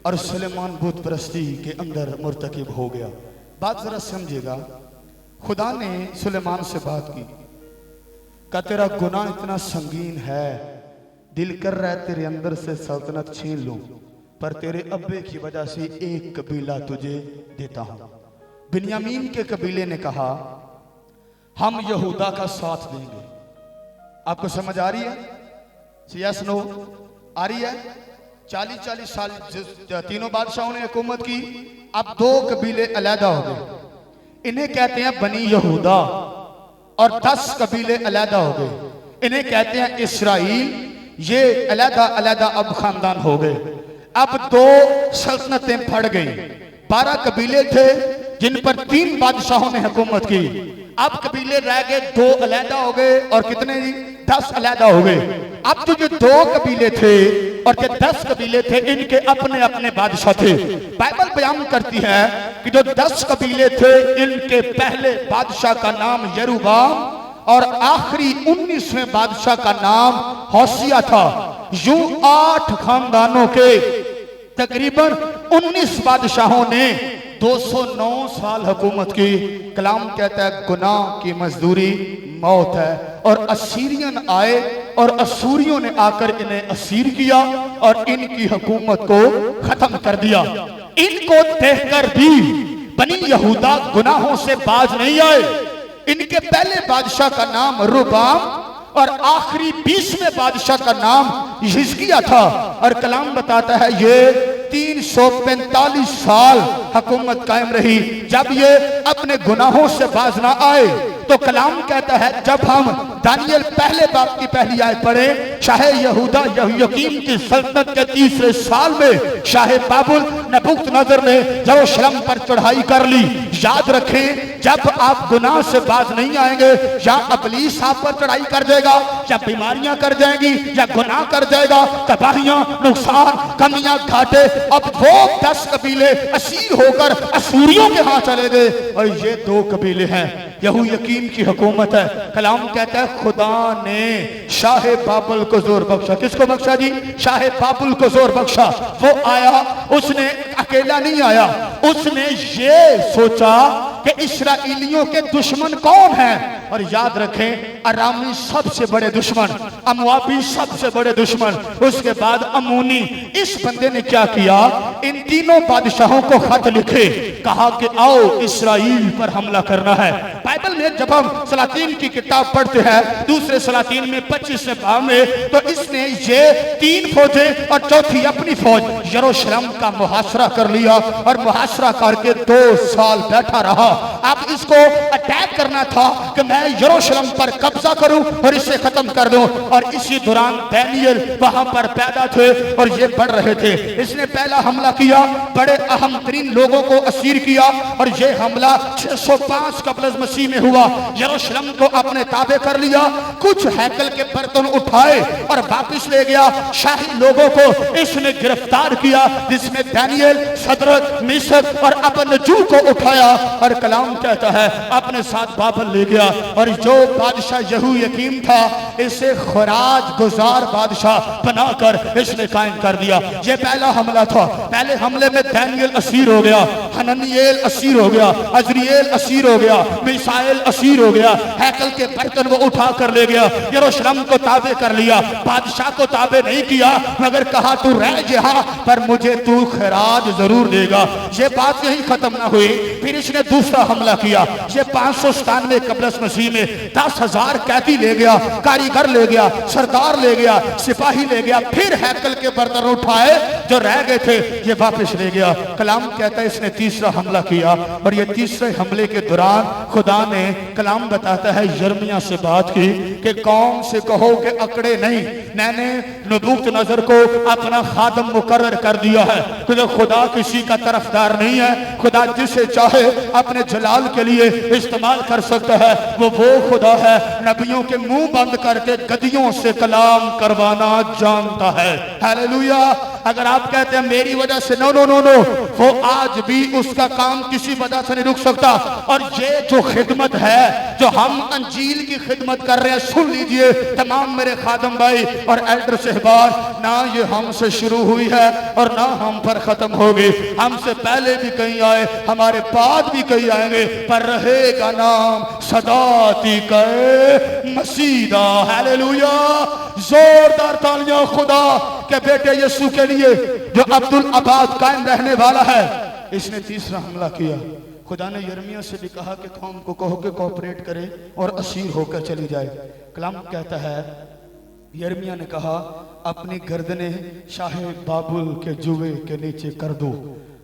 और सुलेमान बुत परस्ती के अंदर मुर्तकिब हो गया। बात जरा समझिएगा, खुदा ने सुलेमान से बात की, का तेरा गुनाह इतना संगीन है, दिल कर रहा है तेरे अंदर से सल्तनत छीन लूं, पर तेरे अब्बे की वजह से एक कबीला तुझे देता हूं। बिन्यामीन के कबीले ने कहा हम यहूदा का साथ देंगे। आपको समझ आ रही है? यस नो आ रही है? 40-40 साल तीनों बादशाहों ने हुकूमत की, अब 2 कबीले अलहदा हो गए। इन्हें कहते हैं बनी यहूदा, और 10 कबीले अलहदा हो गए, इन्हें कहते हैं इस्राएल। ये अलहदा अलहदा अब खानदान हो गए। अब 2 सल्तनतें फट गई। 12 कबीले थे जिन पर 3 बादशाहों ने हुकूमत की। अब कबीले रह गए, 2 अलहदा हो गए, और कितने जी? 10 अलहदा हो गए। अब जो 2 कबीले थे और जो 10 कबीले थे, इनके अपने अपने बादशाह थे। बाइबल बयान करती है कि जो 10 कबीले थे, इनके पहले बादशाह का नाम यरूबाम और आखिरी 19वें बादशाह का नाम होशिया था। यूं 8 खानदानों के तकरीबन 19 बादशाहों ने 209 साल हुकूमत की। कलाम कहता है गुनाह की मजदूरी मौत है। और असीरियन आए और असूरियों ने आकर इन्हें असीर किया और इनकी हुकूमत को खत्म कर दिया। इनको देखकर भी बनी यहूदा गुनाहों से बाज नहीं आए। इनके पहले बादशाह का नाम रुबाम और आखिरी 20वें बादशाह का नाम हिजकिय्याह था। और कलाम बताता है ये 345 साल हुकूमत कायम रही। जब ये अपने गुनाहों से बाज ना आए तो कलाम कहता है, जब हम दानियल पहले बाब की पहली आयत पढ़े, शाह यहूदा यहोयाकीम की सल्तनत के 3रे साल में शाह बाबुल नबूकदनेस्सर ने यरूशलेम पर चढ़ाई कर ली। याद रखें, जब आप गुनाह से बाज नहीं आएंगे, या इब्लीस आप पर चढ़ाई कर देगा, या बीमारियां कर जाएंगी, या गुनाह कर जाएगा, तबाहियां, नुकसान, कमियां, घाटे। अब वो 10 कबीले असीर होकर असूरियों के हाथ चले गए और ये 2 कबीले हैं। यहोयाकीम की हुकूमत है। कलाम कहता है खुदा ने शाह बाबुल को जोर बख्शा। किसको बख्शा जी? शाह बाबुल को जोर बख्शा। वो आया, उसने अकेला नहीं आया, उसने ये सोचा कि इस्राएलियों के दुश्मन कौन हैं। और याद रखें, अरामी सबसे बड़े दुश्मन, अमवाबी सबसे बड़े दुश्मन, उसके बाद अमूनी। इस बंदे ने क्या किया, इन तीनों बादशाहों को खत लिखे, कहा कि आओ इस्राएल पर हमला करना है। बाइबल में जब हम सलातीन की किताब पढ़ते हैं, दूसरे सलातीन में 25वें बाब में, तो इसने ये 3 फौजें और चौथी अपनी फौज यरूशलेम का मुहासरा कर लिया और मुहासरा करके 2 साल बैठा रहा। अब इसको अटैक करना था कि मैं यरूशलेम पर कब्जा करूं और इसे खत्म कर दूं। और इसी दौरान दानियल वहां पर पैदा थे और ये बढ़ रहे थे। इसने पहला हमला किया, बड़े अहम तरीन लोगों को असीर किया और ये हमला 605 कबल मसीह में हुआ। यरूशलेम को अपने ताबे कर लिया, कुछ हैकल के बर्तन उठाए और वापिस ले गया। शाही लोगों को इसने गिरफ्तार किया, जिसमें दानियल, सदरक, मिशक और अबदनजू को उठाया। और कलाम कहता है अपने साथ बाबल ले गया। और जो बादशाह यहोयाकीम था, इसे खराज गुजार बादशाह बनाकर इसने कायम कर दिया। ये पहला हमला था। पहले हमले में दानियल असीर हो गया। हननिएल असीर हो गया, अजरियल असीर हो गया, मिसाइल असीर हो गया, हैकल के बर्तन वो उठा कर ले गया, यरूशलेम को ताबे कर लिया, बादशाह को ताबे नहीं किया, मगर कहा तू रह यहाँ पर मुझे तू खराज जरूर देगा। ये बात यही खत्म ना हुई, फिर इसने दूसरा हमला किया। ये 597 कबलस मसीह में 10,000 कैदी ले गया, कारीगर ले गया, सरदार ले गया, सिपाही ले गया, फिर हैकल के बर्तन उठाए जो रह गए थे ये वापस ले गया। कलाम कहता है इसने तीसरा हमला किया, और ये तीसरे हमले के दौरान खुदा ने, कलाम बताता है, यिर्मयाह से बात की कि कौम से कहो कि अकड़े नहीं, मैंने नबूवत नजर को अपना खादम मुकर्रर कर दिया है, क्योंकि खुदा किसी का तरफदार नहीं है। खुदा जिसे चाहे अपने जलाल के लिए इस्तेमाल कर सकता है, वो खुदा है नबियों के मुंह बंद करके गदियों से कलाम करवाना जानता है। हालेलुया। अगर आप कहते हैं मेरी वजह से, नो नो नो नो, वो आज भी उसका काम किसी वजह से नहीं रुक सकता। और ये जो खिदमत है जो हम अंजील की खिदमत कर रहे हैं, सुन लीजिए तमाम मेरे खादम भाई और एल्डर सहबान, ना ये हमसे शुरू हुई है और ना हम पर खत्म होगी। हमसे पहले भी कहीं आए, हमारे बाद भी कहीं आएंगे, पर रहेगा नाम सदाती के मसीदा। हालेलुया। जोरदार तालियां खुदा के बेटे यीशु के लिए जो अब्दुल आबाद कायम रहने वाला है। इसने तीसरा हमला किया। खुदा ने यिर्मयाह से भी कहा कि कौम को कहो कि कोऑपरेट करे और असीर होकर चली जाए। कलाम कहता है यिर्मयाह ने कहा अपनी गर्दने शाह बाबुल के जुए के नीचे कर दो,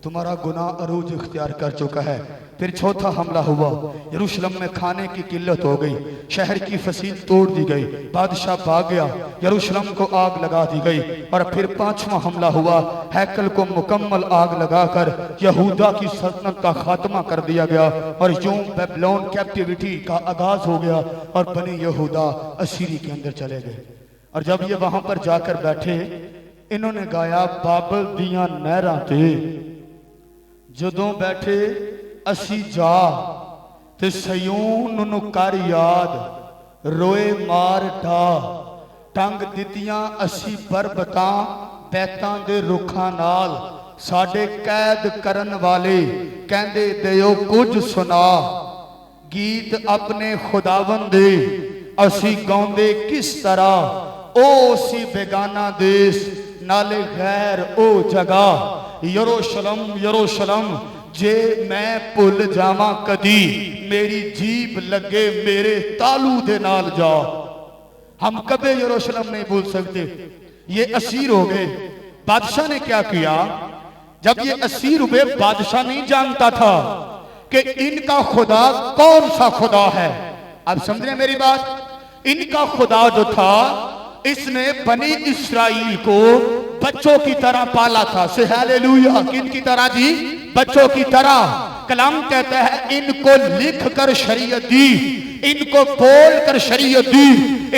तुम्हारा गुनाह अरूज इख्तियार कर चुका है। फिर चौथा हमला हुआ, यरूशलेम में खाने की किल्लत हो गई, शहर की फसील तोड़ दी गई, बादशाह भाग गया, यरूशलेम को आग लगा दी गई। और फिर पांचवा हमला हुआ, हैकल को मुकम्मल आग लगाकर यहूदा की सल्तनत का खात्मा कर दिया गया, और यूं बेबीलोन कैप्टिविटी का आगाज हो गया और बनी यहूदा असीरी के अंदर चले गए। और जब ये वहां पर जाकर बैठे, इन्होंने गाया बाबल दियां नहरां ते जदों बैठे असी जा ते सयून नूं कर याद, रोए मार ढा, टंग दित्तियां असी बरबतां बैतां दे रुखां नाल, साडे कैद करन वाले कहंदे दियो कुछ सुना, गीत अपने खुदावन दे असी गाउंदे किस तरह, ओ सी बेगाना देश नाले गैर ओ जगह, यरूशलेम यरूशलेम जे मैं भुल जावां कदी, मेरी जीभ लगे मेरे तालू दे नाल जा। हम कभी यरूशलेम नहीं भूल सकते। ये असीर हो गए। बादशाह ने क्या किया, जब ये असीर हुए बादशाह नहीं जानता था कि इनका खुदा कौन सा खुदा है। आप समझ रहे हैं मेरी बात। इनका खुदा जो था, इसने बनी इस्राइल को बच्चों की तरह पाला था। से हालेलुया। किन की तरह जी? बच्चों की तरह। कलाम कहता है इनको लिख कर शरीयत दी, इनको बोल कर शरीयत दी,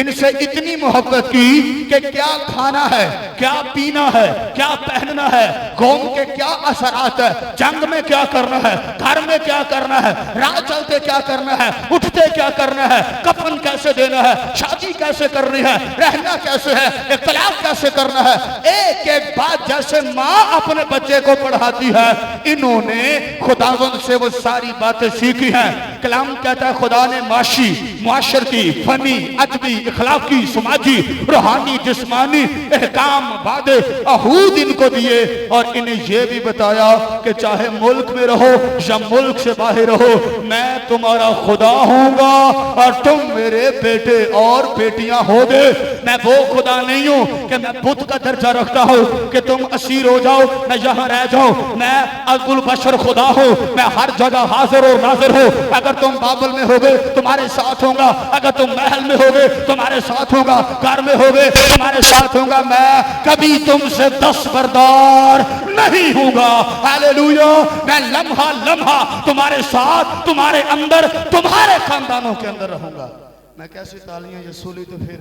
इनसे इतनी मोहब्बत की कि क्या खाना है, क्या पीना है, क्या पहनना है, कौम के क्या असरात है, जंग में क्या करना है, घर में क्या करना है, राह चलते क्या करना है, उठते क्या करना है, कफन कैसे देना है, शादी कैसे करनी है, रहना कैसे है, इख्तिलाफ कैसे करना है, एक एक बात जैसे माँ अपने बच्चे को पढ़ाती है, इन्होंने खुदावंद से वो सारी बातें सीखी हैं। कलाम कहता है खुदा ने माशी, मुआशरती, फनी, अदबी, इखलाकी, समाजी, रूहानी, जिस्मानी एहकाम, वादे, अहूद इनको दिए, और इन्हें यह भी बताया कि चाहे मुल्क में रहो या मुल्क से बाहर रहो, मैं तुम्हारा खुदा हूंगा और तुम मेरे बेटे और बेटियां होगे। मैं वो खुदा नहीं हूं कि मैं बुत का दर्जा रखता हूं कि तुम असीर हो जाओ, मैं यहां रह जाऊं। मैं अब्दुल बशर खुदा हूं, मैं हर जगह हाजिर और नाजिर हूं। अगर तुम बाबल में होगे तुम्हारे साथ होगा, अगर तुम महल में होगे तुम्हारे साथ होगा, घर में होगे तुम्हारे साथ होगा। मैं कभी तुमसे दस्तबरदार नहीं होगा। हालेलुया। मैं लम्हा लम्हा तुम्हारे साथ, तुम्हारे अंदर, तुम्हारे खानदानों के अंदर रहूंगा। मैं कैसी तालियां ये सुनी तो फिर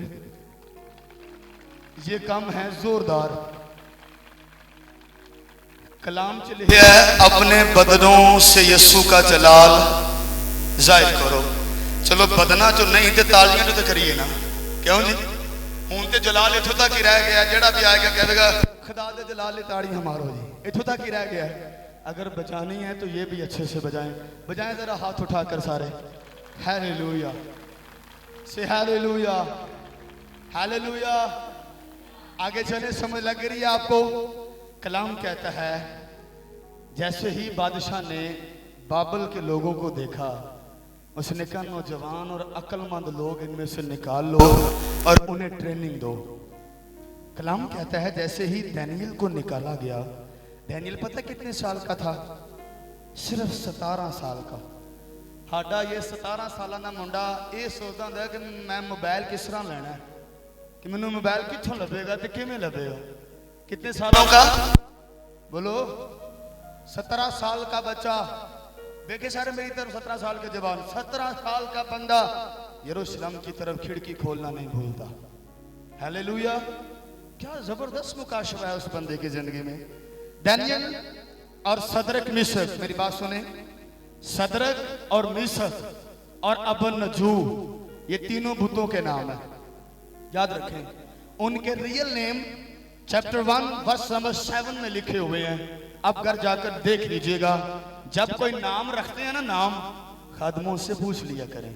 ये कम है जोरदार। कलाम चले अपने बदनों से यीशु का जलाल जाहिर करो। चलो बदना जो नहीं तो तालियां तो करिए ना, क्यों जी? हूं तो जलाल इथों तक ही रह गया, जेड़ा भी आएगा कहेगा खुदा दे जलाल ली ताड़ियां मारो जी, इथों तक ही रह गया। अगर बजानी है तो ये भी अच्छे से बजाएं। बजाएं जरा हाथ उठाकर सारे। हालेलुया से हालेलुया हालेलुया। आगे चले, समझ लग रही है आपको? कलाम कहता है जैसे ही बादशाह ने बाबल के लोगों को देखा, उसने कहा नौजवान और अक्लमंद लोग इनमें से निकाल लो और उन्हें ट्रेनिंग दो। कलाम कहता है जैसे ही दानियल को निकाला गया, दानियल पता कितने साल का था? सिर्फ 17 साल का। साडा ये 17 साल का मुंडा ये सोचता होंदा कि मैं मोबाइल किस तरह लेना है, कि मैनू मोबाइल कित्थों लभेगा ते किवें लभेगा। कितने सालों का बोलो? 17 साल का बच्चा। देखे सारे मेरी तरफ 17 साल के जवान। 17 साल का बंदा यरूशलेम की तरफ खिड़की खोलना नहीं भूलता। हालेलुया। क्या जबरदस्त मुकाशवा है उस बंदे की जिंदगी में। दानियल और सदरक मिशक, मेरी बात सुने, सदरक और मिशक और अबदनगो, ये तीनों भूतों के नाम है, याद रखें। उनके real name chapter 1 verse number 7 में लिखे हुए हैं। अब घर जाकर देख लीजिएगा। जब कोई नाम रखते हैं ना, नाम खादमों से पूछ लिया करें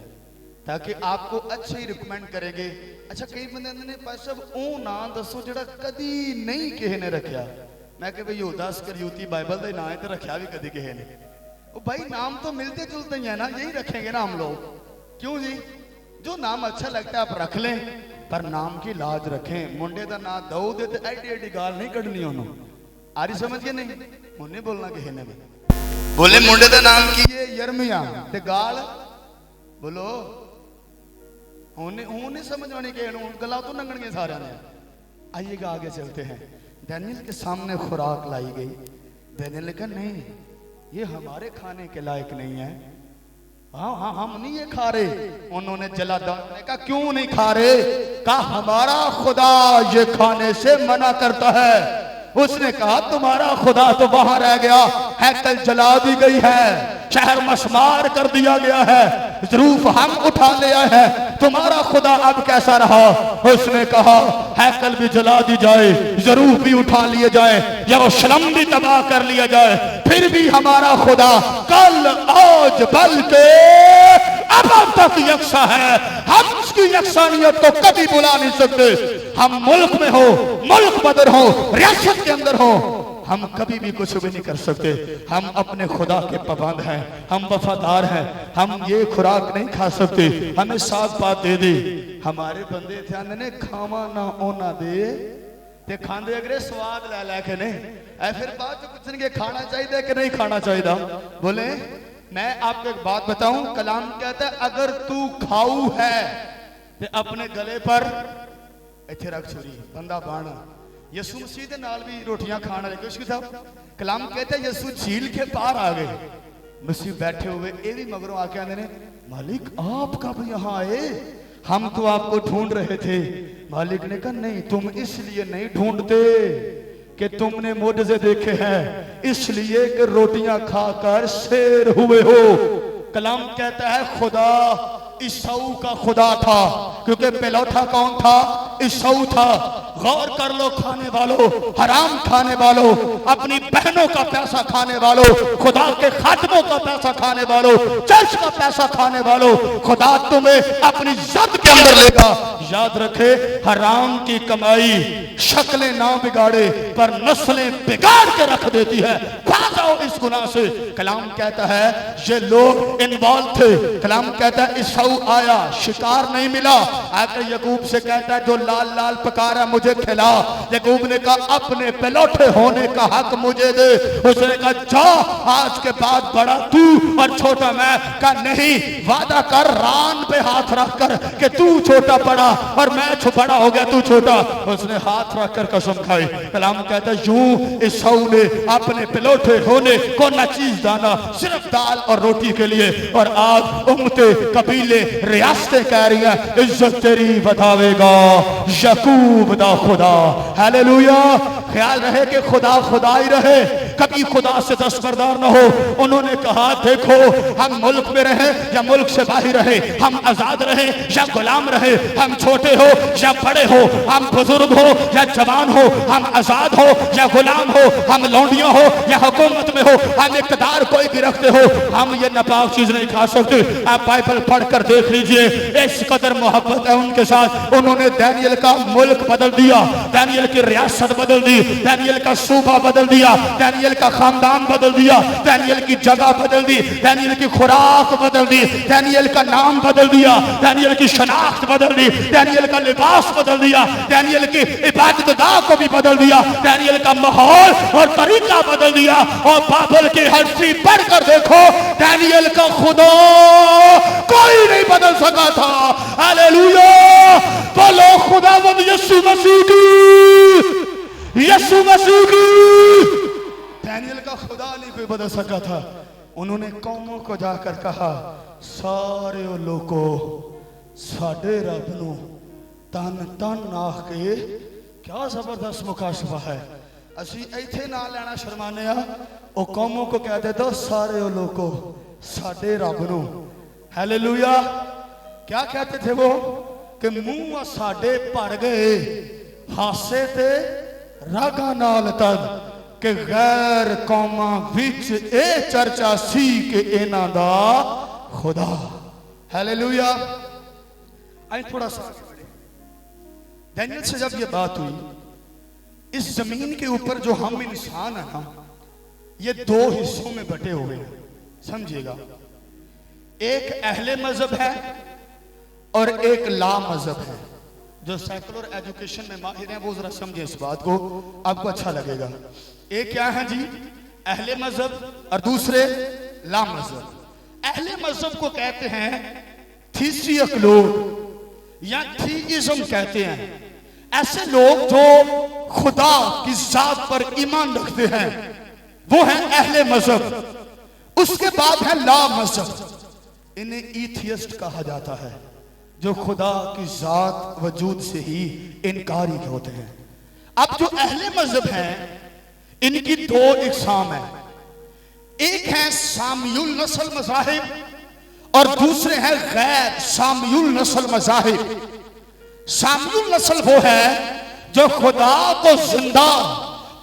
ताकि आपको अच्छे ही रिकमेंड करेंगे। अच्छा, कई बंदे ने पास ओ ना दसो जड़ा कदी नहीं किसी ने रखा। मैं कि भाई यहूदा इस्करियोती बाइबल का नाम है तो रखा भी कदी किसी ने। ओ भाई नाम तो मिलते जुलते ही है ना, यही रखेंगे ना हम लोग। क्यों जी? जो नाम अच्छा लगता है आप रख लें, पर नाम की लाज रखें। मुंडे का नाम दाऊद है, एडी एडी गाल नहीं कढ़नी उन्होंने। आ रही समझ के नहीं? मुन्ने बोलना किसी ने भी बोले मुंडे का नाम की है यरमिया ते गाल बोलो नहीं समझ आनी कि गला तो नंगणियां सारे ने। आइएगा आगे चलते हैं। दानियल के सामने खुराक लाई गई। दानियल ने कहा नहीं, ये हमारे खाने के लायक नहीं है। हाँ हाँ, हम नहीं ये खा रहे। उन्होंने जलादान ने कहा क्यों नहीं खा रहे? कहा हमारा खुदा ये खाने से मना करता है। उसने कहा तुम्हारा खुदा तो वहां रह गया, हैकल जला दी गई है, शहर मशमार कर दिया गया है, ज़रूफ हम उठा ले आए हैं, तुम्हारा खुदा अब कैसा रहा? उसने कहा हैकल भी जला दी जाए, ज़रूफ भी उठा लिए जाए, यरूशलेम भी तबाह कर लिया जाए, फिर भी हमारा खुदा कल आज बल्कि अब तक यकसा है। हम उसकी यकसानियत को कभी बुला नहीं सकते। हम मुल्क में हो, मुल्क बदर हो, रियासत के अंदर हो, हम कभी भी कुछ भी नहीं कर सकते। हम अपने खुदा के पाबंद हैं, हम वफादार हैं। हम ये खुराक नहीं खा सकते, हमें साग पात दे दे। हमारे बंदे थे ने खावा ना ओना दे ते खांदे अगरे स्वाद लै लैके नहीं। ऐ फिर बाद में पूछेंगे खाना चाहिए कि नहीं खाना चाहिए। बोले मैं आपको एक बात बताऊं, कलाम कहता है अगर तू खाऊ है तो अपने गले पर इथे रख छुरी बंदा बन। यसू मसीह के नाल भी रोटियां खाने लगे। उसके साथ कलाम कहता है यसू झील के पार आ गए, मसीह बैठे हुए। ये भी मगरों आके आते ने मालिक आप कब यहाँ आए? हम तो आपको ढूंढ रहे थे। मालिक ने कहा नहीं, तुम इसलिए नहीं ढूंढते कि तुमने मोजज़े देखे हैं, इसलिए कि रोटियां खाकर शेर हुए हो। कलाम कहता है खुदा ईसाऊ का खुदा था, क्योंकि पहलौठा कौन था? ईसाऊ था। गौर कर लो खाने वालों, हराम खाने वालों, अपनी बहनों का पैसा खाने वालों, खुदा के खादमों का पैसा खाने वालों, चर्च का पैसा खाने वालों, खुदा तुम्हें अपनी जद के अंदर लेगा। याद रखे हराम की कमाई शक्लें ना बिगाड़े पर नस्लें बिगाड़ के रख देती है। भागो इस गुनाह से। कलाम कहता है ये लोग इन्वॉल्व थे। कलाम कहता है ईसाऊ आया, शिकार नहीं मिला, आकर यकूब से कहता है जो लाल लाल पकारा मुझे खिला। यकूब ने कहा अपने पलौठे होने का हक मुझे दे। उसने कहा जा आज के बाद बड़ा तू और छोटा मैं। कहा नहीं, वादा कर रान पे हाथ रख कर कि तू छोटा पड़ा और मैं बड़ा हो गया, तू छोटा। उसने हाथ रख कर कसम खाई। कलाम कहता है यूं ईसाऊ ने अपने पलौठे होने को न चीज जाना, सिर्फ दाल और रोटी के लिए। और आज उम्मते कबीले रियासतें कह रही हैं इज्जत तेरी बतावेगा यकूब दा खुदा। हालेलुया। ख्याल रहे कि खुदा खुदा ही रहे, कभी खुदा से दस्तबरदार न हो। उन्होंने कहा देखो हम मुल्क में रहे या मुल्क से बाहर रहे, हम आजाद रहे या गुलाम रहे, हम छोटे हो या बड़े हो, हम बुजुर्ग हो या जवान हो, हम आजाद हो या गुलाम हो, हम लौंडियों हो या हुकूमत में हो, हम इक़्तिदार कोई भी रखते हो, हम ये नापाक चीज नहीं खा सकते। आप बाइबल पढ़कर देख लीजिए, इस कदर मोहब्बत है उनके साथ। उन्होंने दानियल का मुल्क बदल दिया, दानियल की रियासत बदल दी, दानियल का सूबा बदल दिया, दानियल का खानदान बदल दिया, दानियल की जगह बदल दी, दानियल की खुराक बदल दी, दानियल का नाम बदल दिया, दानियल की शनाख्त बदल दी, दानियल का लिबास बदल दिया, दानियल की इबादतगाह को भी बदल दिया, दानियल का माहौल और तरीका बदल दिया। और बाबल की हस्ती पढ़कर देखो, दानियल का खुदा कोई नहीं बदल सका था। हालेलुया, बोलो खुदावंद यीशु मसीह की, यीशु मसीह की। दानियल का खुदा नहीं कोई बदल सका था। उन्होंने कौमों को जाकर कहा, सारे लोगों साडे रब नूं तन तन आख के, क्या जबरदस्त मुकाशफा है। असी इत्थे ना लेना शर्माने आ, ओ कौमों को कह दे दो सारे लोगों साडे रब नूं। हालेलुया, क्या कहते थे वो कि मुंह साडे भर गए हासे ते रागा नाल तद कि गैर कौमां विच ए चर्चा सी कि इन्हां दा खुदा। हालेलुया। आई थोड़ा सा दानियल से जब ये बात हुई, इस जमीन के ऊपर जो हम इंसान है ना, ये दो हिस्सों में बटे हुए हैं, समझिएगा। एक अहले मजहब है और एक ला मजहब है। जो सेकुलर एजुकेशन में माहिर हैं वो जरा समझे इस बात को, आपको अच्छा लगेगा। एक क्या है जी, अहले मजहब और दूसरे ला मजहब। अहले मजहब को कहते हैं थीसियक लोग या थीइज्म कहते हैं। ऐसे लोग जो खुदा की जात पर ईमान रखते हैं वो है अहले मजहब। उसके बाद है ला मजहब, इन्हें ईथियस्ट कहा जाता है, जो खुदा की जात वजूद से ही इनकारी होते हैं। अब जो अहले मजहब हैं इनकी दो इकसाम है, एक है सामियुल नस्ल मज़ाहिब और दूसरे हैं गैर सामियुल नस्ल मज़ाहिब। सामियुल नस्ल वो है जो खुदा को जिंदा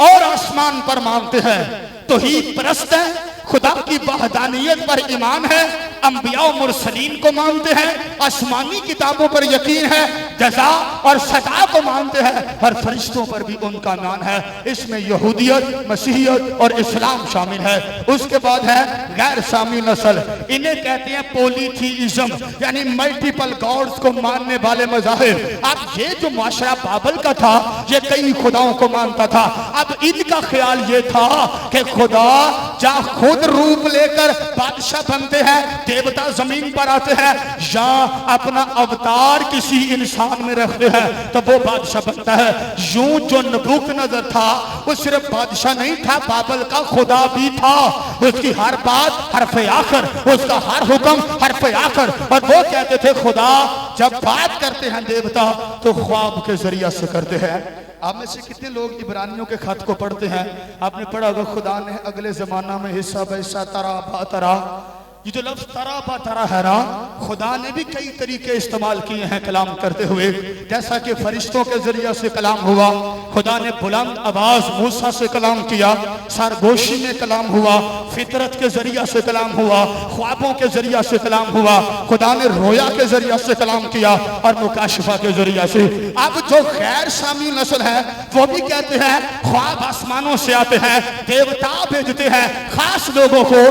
और आसमान पर मानते हैं, तौहीद परस्त है, खुदा की वहदानियत पर ईमान है, अंबिया और मुरसलीन को मानते हैं, आसमानी किताबों पर यकीन है, जज़ा और सजा को मानते हैं, और फरिश्तों पर भी उनका ईमान है। इसमें यहूदियत, मसीहियत और इस्लाम शामिल है। उसके बाद है गैर सामी नस्ल, इन्हें कहते हैं पॉलीथीइज्म, यानी मल्टीपल गॉड्स को मानने वाले मज़ाहिब। अब ये जो माशरा बाबल का था ये कई खुदाओं को मानता था। अब इनका ख्याल ये था कि खुदा जा खुद रूप लेकर बादशाह बनते हैं, देवता जमीन पर आते हैं, या अपना अवतार किसी इंसान में रखते हैं तो वो बादशाह बनता है। यूं जो नबूकदनेस्सर था वो सिर्फ बादशाह नहीं था, बाबल का खुदा भी था। उसकी हर बात हरफ़े आखिर, उसका हर हुक्म हरफ़े आखिर। और वो कहते थे खुदा जब बात करते हैं देवता तो ख्वाब के जरिया से करते हैं। आप में से कितने लोग इब्रानियों के खत को पढ़ते हैं? आपने पढ़ा होगा खुदा ने अगले जमाना में हिस्सा बैसा तरा बा तरा, ये जो लफ्ज तरा बा तरा है ना, खुदा ने भी कई तरीके इस्तेमाल किए हैं कलाम करते हुए। जैसा कि फरिश्तों के जरिया से कलाम हुआ, खुदा ने बुलंद आवाज मूसा से कलाम किया, सरगोशी में कलाम हुआ, फितरत के जरिया से कलाम हुआ, ख्वाबों के जरिया से कलाम हुआ, खुदा ने रोया के जरिया से कलाम किया और मुकाशफा के जरिया से। अब जो गैर शामी नस्ल है वो भी कहते हैं ख्वाब आसमानों से आते हैं, देवता भेजते हैं खास लोगों को।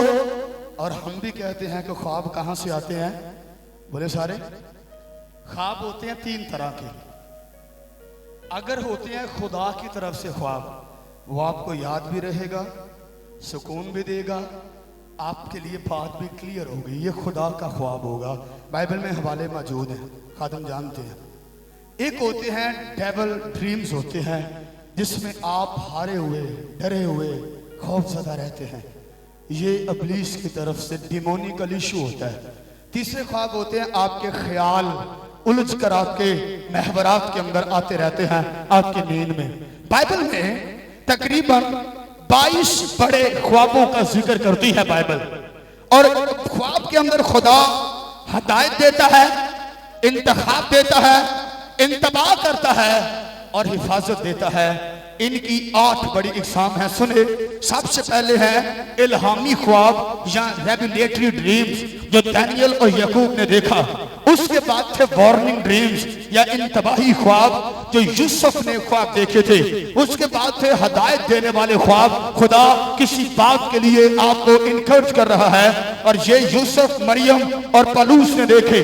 और हम भी कहते हैं कि ख्वाब कहां से आते हैं? बोले सारे ख्वाब होते हैं तीन तरह के। अगर होते हैं खुदा की तरफ से ख्वाब, वो आपको याद भी रहेगा, सुकून भी देगा, आपके लिए बात भी क्लियर होगी, ये खुदा का ख्वाब होगा। बाइबल में हवाले मौजूद हैं, खादम जानते हैं। एक होते हैं डेविल ड्रीम्स होते हैं, जिसमें आप हारे हुए, डरे हुए, खौफजदा रहते हैं। ये इब्लीस की तरफ से डिमोनिकल इशू होता है। तीसरे ख्वाब होते हैं आपके ख्याल उलझ कर आपके महवरात के अंदर आते रहते हैं आपकी नींद में। बाइबल में तकरीबन 22 बड़े ख्वाबों का जिक्र करती है बाइबल। और ख्वाब के अंदर खुदा हदायत देता है, इंतखाब देता है, इंतबाह करता है और हिफाजत देता है। इनकी 8 बड़ी इकसाम है। सुने, सबसे पहले है इल्हामी ख्वाब या रेवलेटरी ड्रीम्स जो दानियल और याकूब ने देखा। उसके बाद थे वार्निंग ड्रीम्स या इंतबाही ख्वाब जो यूसुफ ने ख्वाब देखे थे। उसके बाद थे हदायत देने वाले ख्वाब, खुदा किसी बात के लिए आपको इनकरेज कर रहा है और ये यूसुफ, मरियम और पलूस ने देखे।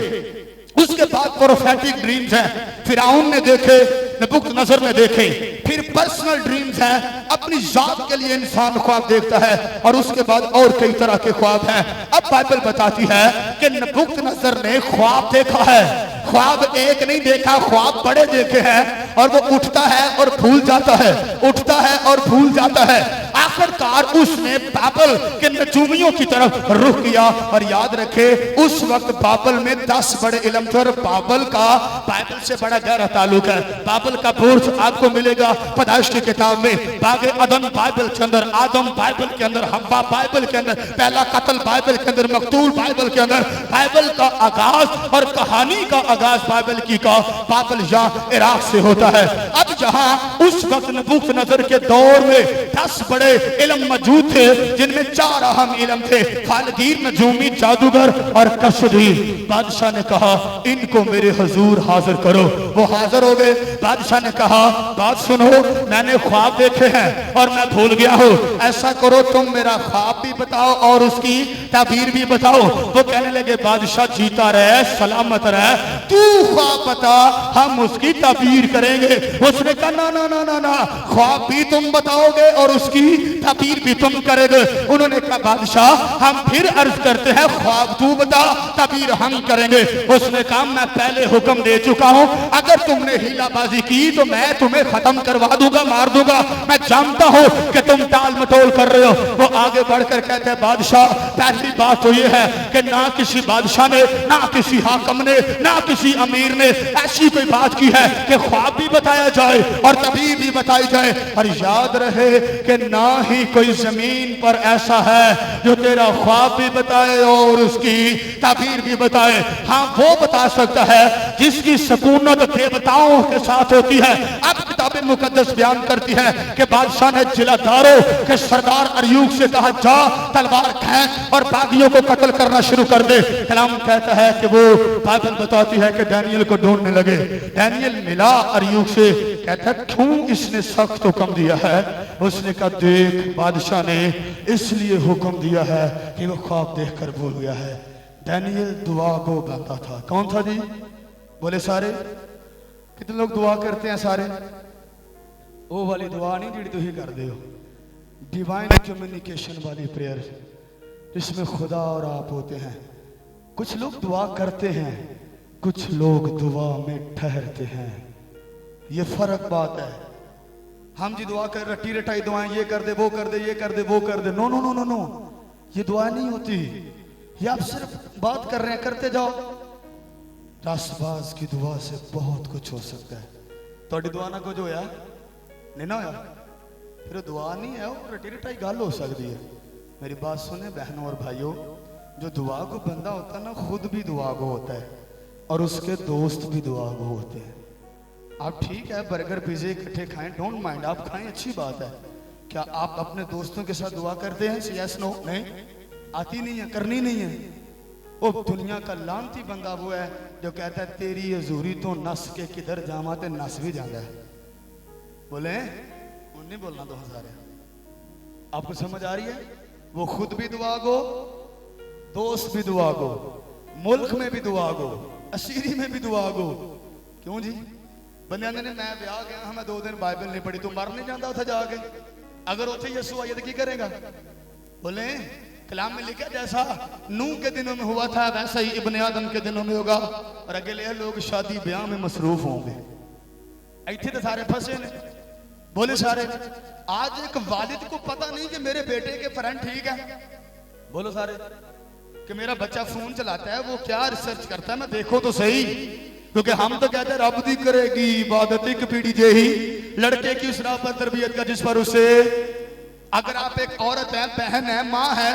उसके बाद प्रोफेटिक ड्रीम्स हैं, फिरौन ने देखे, नबूकदनेस्सर ने देखे। फिर पर्सनल ड्रीम्स हैं, अपनी जात के लिए इंसान ख्वाब देखता है। और उसके बाद और कई तरह के ख्वाब हैं। अब बाइबल बताती है कि नबूकदनेस्सर ने ख्वाब देखा है। ख्वाब एक नहीं देखा, ख्वाब बड़े देखे हैं। और वो उठता है और भूल जाता है, उठता है और भूल जाता है। आखिरकार उसने बाबल के नजूमियों की तरफ रुख किया। और याद रखे, उस वक्त बाबल में 10 बड़े इल्म थे और बाबल का बाइबल से बड़ा गहरा ताल्लुक है। बाबल का बुर्ज आपको मिलेगा पैदाइश की किताब में, बागे अदन बाइबल के अंदर, आदम बाइबल के अंदर, हव्वा बाइबल के अंदर, पहला कत्ल बाइबल के अंदर, मकतूल बाइबल के अंदर। बाइबल का आगाज और कहानी का आगाज बाइबल की का बाबल या इराक से होता है। अब जहां उस वक्त नबूकदनेस्सर के दौर में 10 बड़े इल्म मौजूद थे जिनमें 4 अहम इल्म थे, खालिदीर, नजूमी, जादूगर और कशदीर। बादशाह ने कहा इनको मेरे हुजूर हाजिर करो। वो हाजिर हो गए। बादशाह ने कहा बात सुनो, मैंने ख्वाब देखे हैं और मैं भूल गया हूँ। ऐसा करो तुम मेरा ख्वाब भी बताओ और उसकी ताबीर भी बताओ। वो कहने लगे बादशाह जीता रहे, सलामत रहे, तू ख्वाब बता, हम उसकी ताबीर करेंगे। उसने कहा ना ना ना ना ना, ख्वाब भी तुम बताओगे और उसकी ताबीर भी तुम करोगे। उन्होंने कहा बादशाह हम फिर अर्ज करते हैं, ख्वाब तू बता, ताबीर हम करेंगे। उसने कहा मैं पहले हुक्म दे चुका हूं, अगर तुमने हीलाबाजी की तो मैं तुम्हें खत्म करवा दूंगा, मार दूंगा। मैं जानता हूं कि तुम टाल मटोल कर रहे हो। वो आगे बढ़कर कहते हैं बादशाह पहली बात तो ये है कि ना किसी बादशाह ने, ना किसी हाकम ने, ना किसी अमीर ने ऐसी कोई बात की है कि ख्वाब भी बताया जाए और ताबीर भी बताई जाए। और याद रहे कि ना ही कोई जमीन पर ऐसा है जो तेरा ख्वाब भी बताए और उसकी ताबीर भी बताए। हाँ, वो बता सकता है जिसकी सकूनत देवताओं के साथ होती है। अब किताब मुकद्दस बयान करती है कि बादशाह ने जिलादारों के सरदार अय्यूब से कहा जा तलवार खींच और बागियों को कत्ल करना शुरू कर दे। कलाम कहता है कि वो बाइबल बताती है कि दानियल को ढूंढने लगे। दानियल मिला अय्यूब से, कहता है क्यों इसने सख्त हुक्म दिया है। उसने कहा देख बादशाह ने इसलिए हुक्म दिया है कि वो ख्वाब देखकर भूल गया है। दानियल दुआ को गाता था। कौन था जी? बोले सारे। कितने लोग दुआ करते हैं? सारे। वो वाली दुआ नहीं जी तुम कर दे हो, डिवाइन कम्युनिकेशन वाली प्रेयर जिसमें खुदा और आप होते हैं। कुछ लोग दुआ करते हैं, कुछ लोग दुआ में ठहरते हैं। ये फर्क बात है। हम जी दुआ कर रटी रटाई दुआएं, ये कर दे, वो कर दे, ये कर दे, वो कर दे। No no no no no, ये दुआ नहीं होती। ये आप सिर्फ बात कर रहे हैं, करते जाओ। रासबाज की दुआ से बहुत कुछ हो सकता है। थोड़ी दुआ ना कुछ होया नहीं ना होया, फिर दुआ नहीं है, वो रटी रटाई गल हो सकती है। मेरी बात सुने बहनों और भाइयों, जो दुआ को बंदा होता है ना, खुद भी दुआ को होता है और उसके दोस्त भी दुआ को होते हैं। आप ठीक है बर्गर पिज़्ज़े इकट्ठे खाएं, डोंट माइंड, आप खाएं, अच्छी बात है। क्या आप अपने दोस्तों के साथ दुआ करते हैं? Yes no? नहीं, आती नहीं है, करनी नहीं है। वो दुनिया का लानती बंदा वो है जो कहता है तेरी हजूरी तो नस के किधर जावा ते नस भी जाता है। बोले नहीं बोलना 2000 है। आपको समझ आ रही है? वो खुद भी दुआ गो, दोस्त भी दुआ गो, मुल्क में भी दुआ गो, असीरी में भी दुआ गो। क्यों जी? बंदे ने मैं ब्याह गया हाँ, मैं 2 दिन बाइबल नहीं पढ़ी, तू मर नहीं जाता उसे जाके? अगर उसे यसु आए तो की करेगा? बोले कलाम में लिखा जैसा नूह के दिनों में हुआ था वैसा ही इब्ने आदम के दिनों में होगा। और अगले लोग शादी ब्याह में मसरूफ होंगे। इतने तो सारे फंसे ने। बोले सारे। आज एक वालिद को पता नहीं कि मेरे बेटे के फ्रेंड ठीक है। बोलो सारे। कि मेरा बच्चा फोन चलाता है, वो क्या रिसर्च करता है, मैं देखो तो सही। क्योंकि हम तो कहते हैं रब दी करेगी इबादत एक पीढ़ी जे ही लड़के की उस राह पर तरबियत का जिस पर उसे अगर आप एक औरत है, बहन है, माँ है,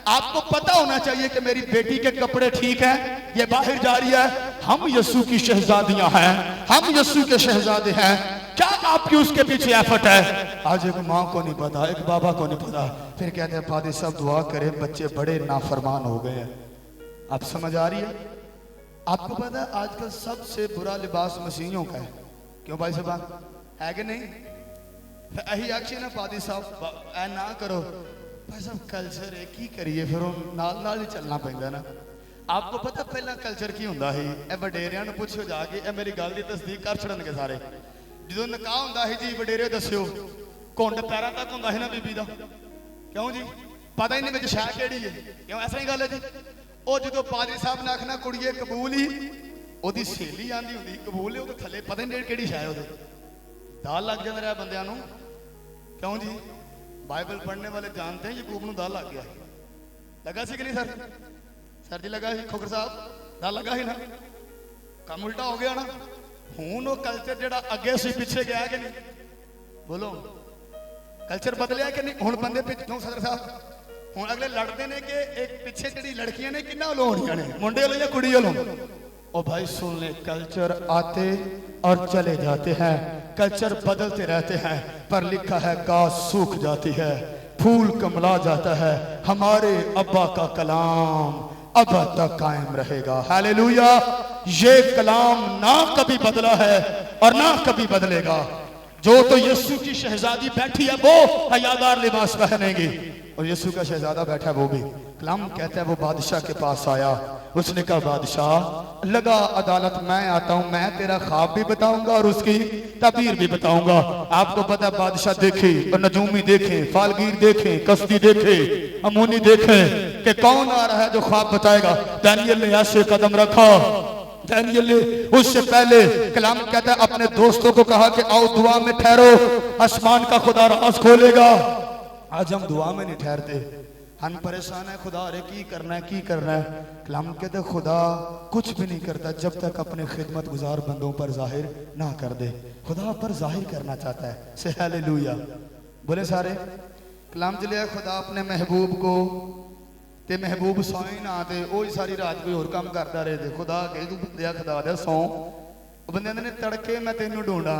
आपको पता होना चाहिए कि मेरी बेटी के कपड़े ठीक हैं, ये बाहर जा रही है, हम यीशु की शहजादियां हैं, हम यीशु के शहजादे हैं। क्या आपकी उसके पीछे एफर्ट है? आज एक माँ को नहीं पता, एक बाबा को नहीं पता, फिर कहते हैं फादर साहब दुआ करें, बच्चे बड़े नाफरमान हो गए हैं। आप समझ आ रही है? आपको पता है आजकल सबसे बुरा लिबास मसीहियों का है। क्यों भाई साहब, है कि नहीं? यही एक्शन है फादर साहब, ऐ ना करो भाई साहब, कल्चर है की करिए, फिर नाल नाल ही चलना पैंदा ना। आपको पता पहला कल्चर की हुंदा ही, ए वडेरियां नूं पुछो जाके, ए मेरी गल दी तस्दीक कर छड़नगे सारे। जो निकाह हुंदा ही जी, वडेरे दस्यो, घुंड पैरां तक हुंदा ही ना बीबी दा। क्यों जी? पता ही नहीं विच शै केड़ी है। क्यों ऐसा ही गल है जी? ਉਹ ਜਦੋਂ ਪਾਦਰੀ ਸਾਹਿਬ ਨੇ ਆਖਣਾ ਕੁੜੀਏ ਕਬੂਲ ਹੀ, ਉਹਦੀ ਸਹੇਲੀ ਆਂਦੀ ਹੁੰਦੀ ਕਬੂਲ ਹੈ, ਉਹਦੇ ਥੱਲੇ ਪਤਾ ਨਹੀਂ ਕਿਹੜੀ ਸ਼ੈ ਉਹਦੇ दाल लग जाता रहा बंदियां नूं। क्यों जी? बाइबल पढ़ने वाले जानते हैं याकूब नूं दाल लग गया, लगा सी कि नहीं सर? सर जी लगा ही, खोखर साहब दाल लगा ही ना, काम उल्टा हो गया ना। हुण वो कल्चर जिहड़ा अगे सी पिछे गया कि नहीं? बोलो, कल्चर बदलिया कि नहीं? हुण बंदे पिछों सदर साहब हुण अगले लड़ते ने कि एक पिछे जिहड़ी लड़कियां ने किन्ना वालों होणियां ने, मुंडे वालों या कुड़ी वालों? ओ भाई सुन ले, कल्चर आते और चले जाते हैं, कल्चर बदलते रहते हैं, पर लिखा है घास सूख जाती है, फूल कमला जाता है, हमारे अब्बा का कलाम अब तक कायम रहेगा। हालेलुया। ये कलाम ना कभी बदला है और ना कभी बदलेगा। जो तो यीशु की शहजादी बैठी है वो हयादार लिबास पहनेगी, और यीशु का शहजादा बैठा है वो भी। कलाम कहता है वो बादशाह के पास आया, उसने कहा बादशाह लगा अदालत, मैं आता हूं, मैं तेरा ख्वाब भी बताऊंगा और उसकी तबीर भी बताऊंगा। आपको पता है बादशाह देखे और नजूमी देखे, फालगीर देखे, कसदी देखे, अमूनी देखे कि कौन आ रहा है जो ख्वाब बताएगा। दानियल ने ऐसे कदम रखा, दानियल ने उससे पहले कलाम कहता है अपने दोस्तों को कहा कि आओ दुआ में ठहरो, आसमान का खुदा राज खोलेगा। आज हम दुआ में नहीं ठहरते, हम परेशान है, खुदा अरे की करना है, की करना है। कलाम कहते खुदा कुछ भी नहीं करता जब तक अपने खिदमत गुजार बंदों पर जाहिर ना कर दे। खुदा पर जाहिर करना चाहता है। से हालेलुया बोले सारे। कलाम चलिए खुदा अपने महबूब को ते महबूब सोए ना ते वही सारी रात कोई और काम करता रहे थे। खुदा कहे तू बंदिया खुदा दे सौ, बंदे ने तड़के मैं तेनू ढूंढा,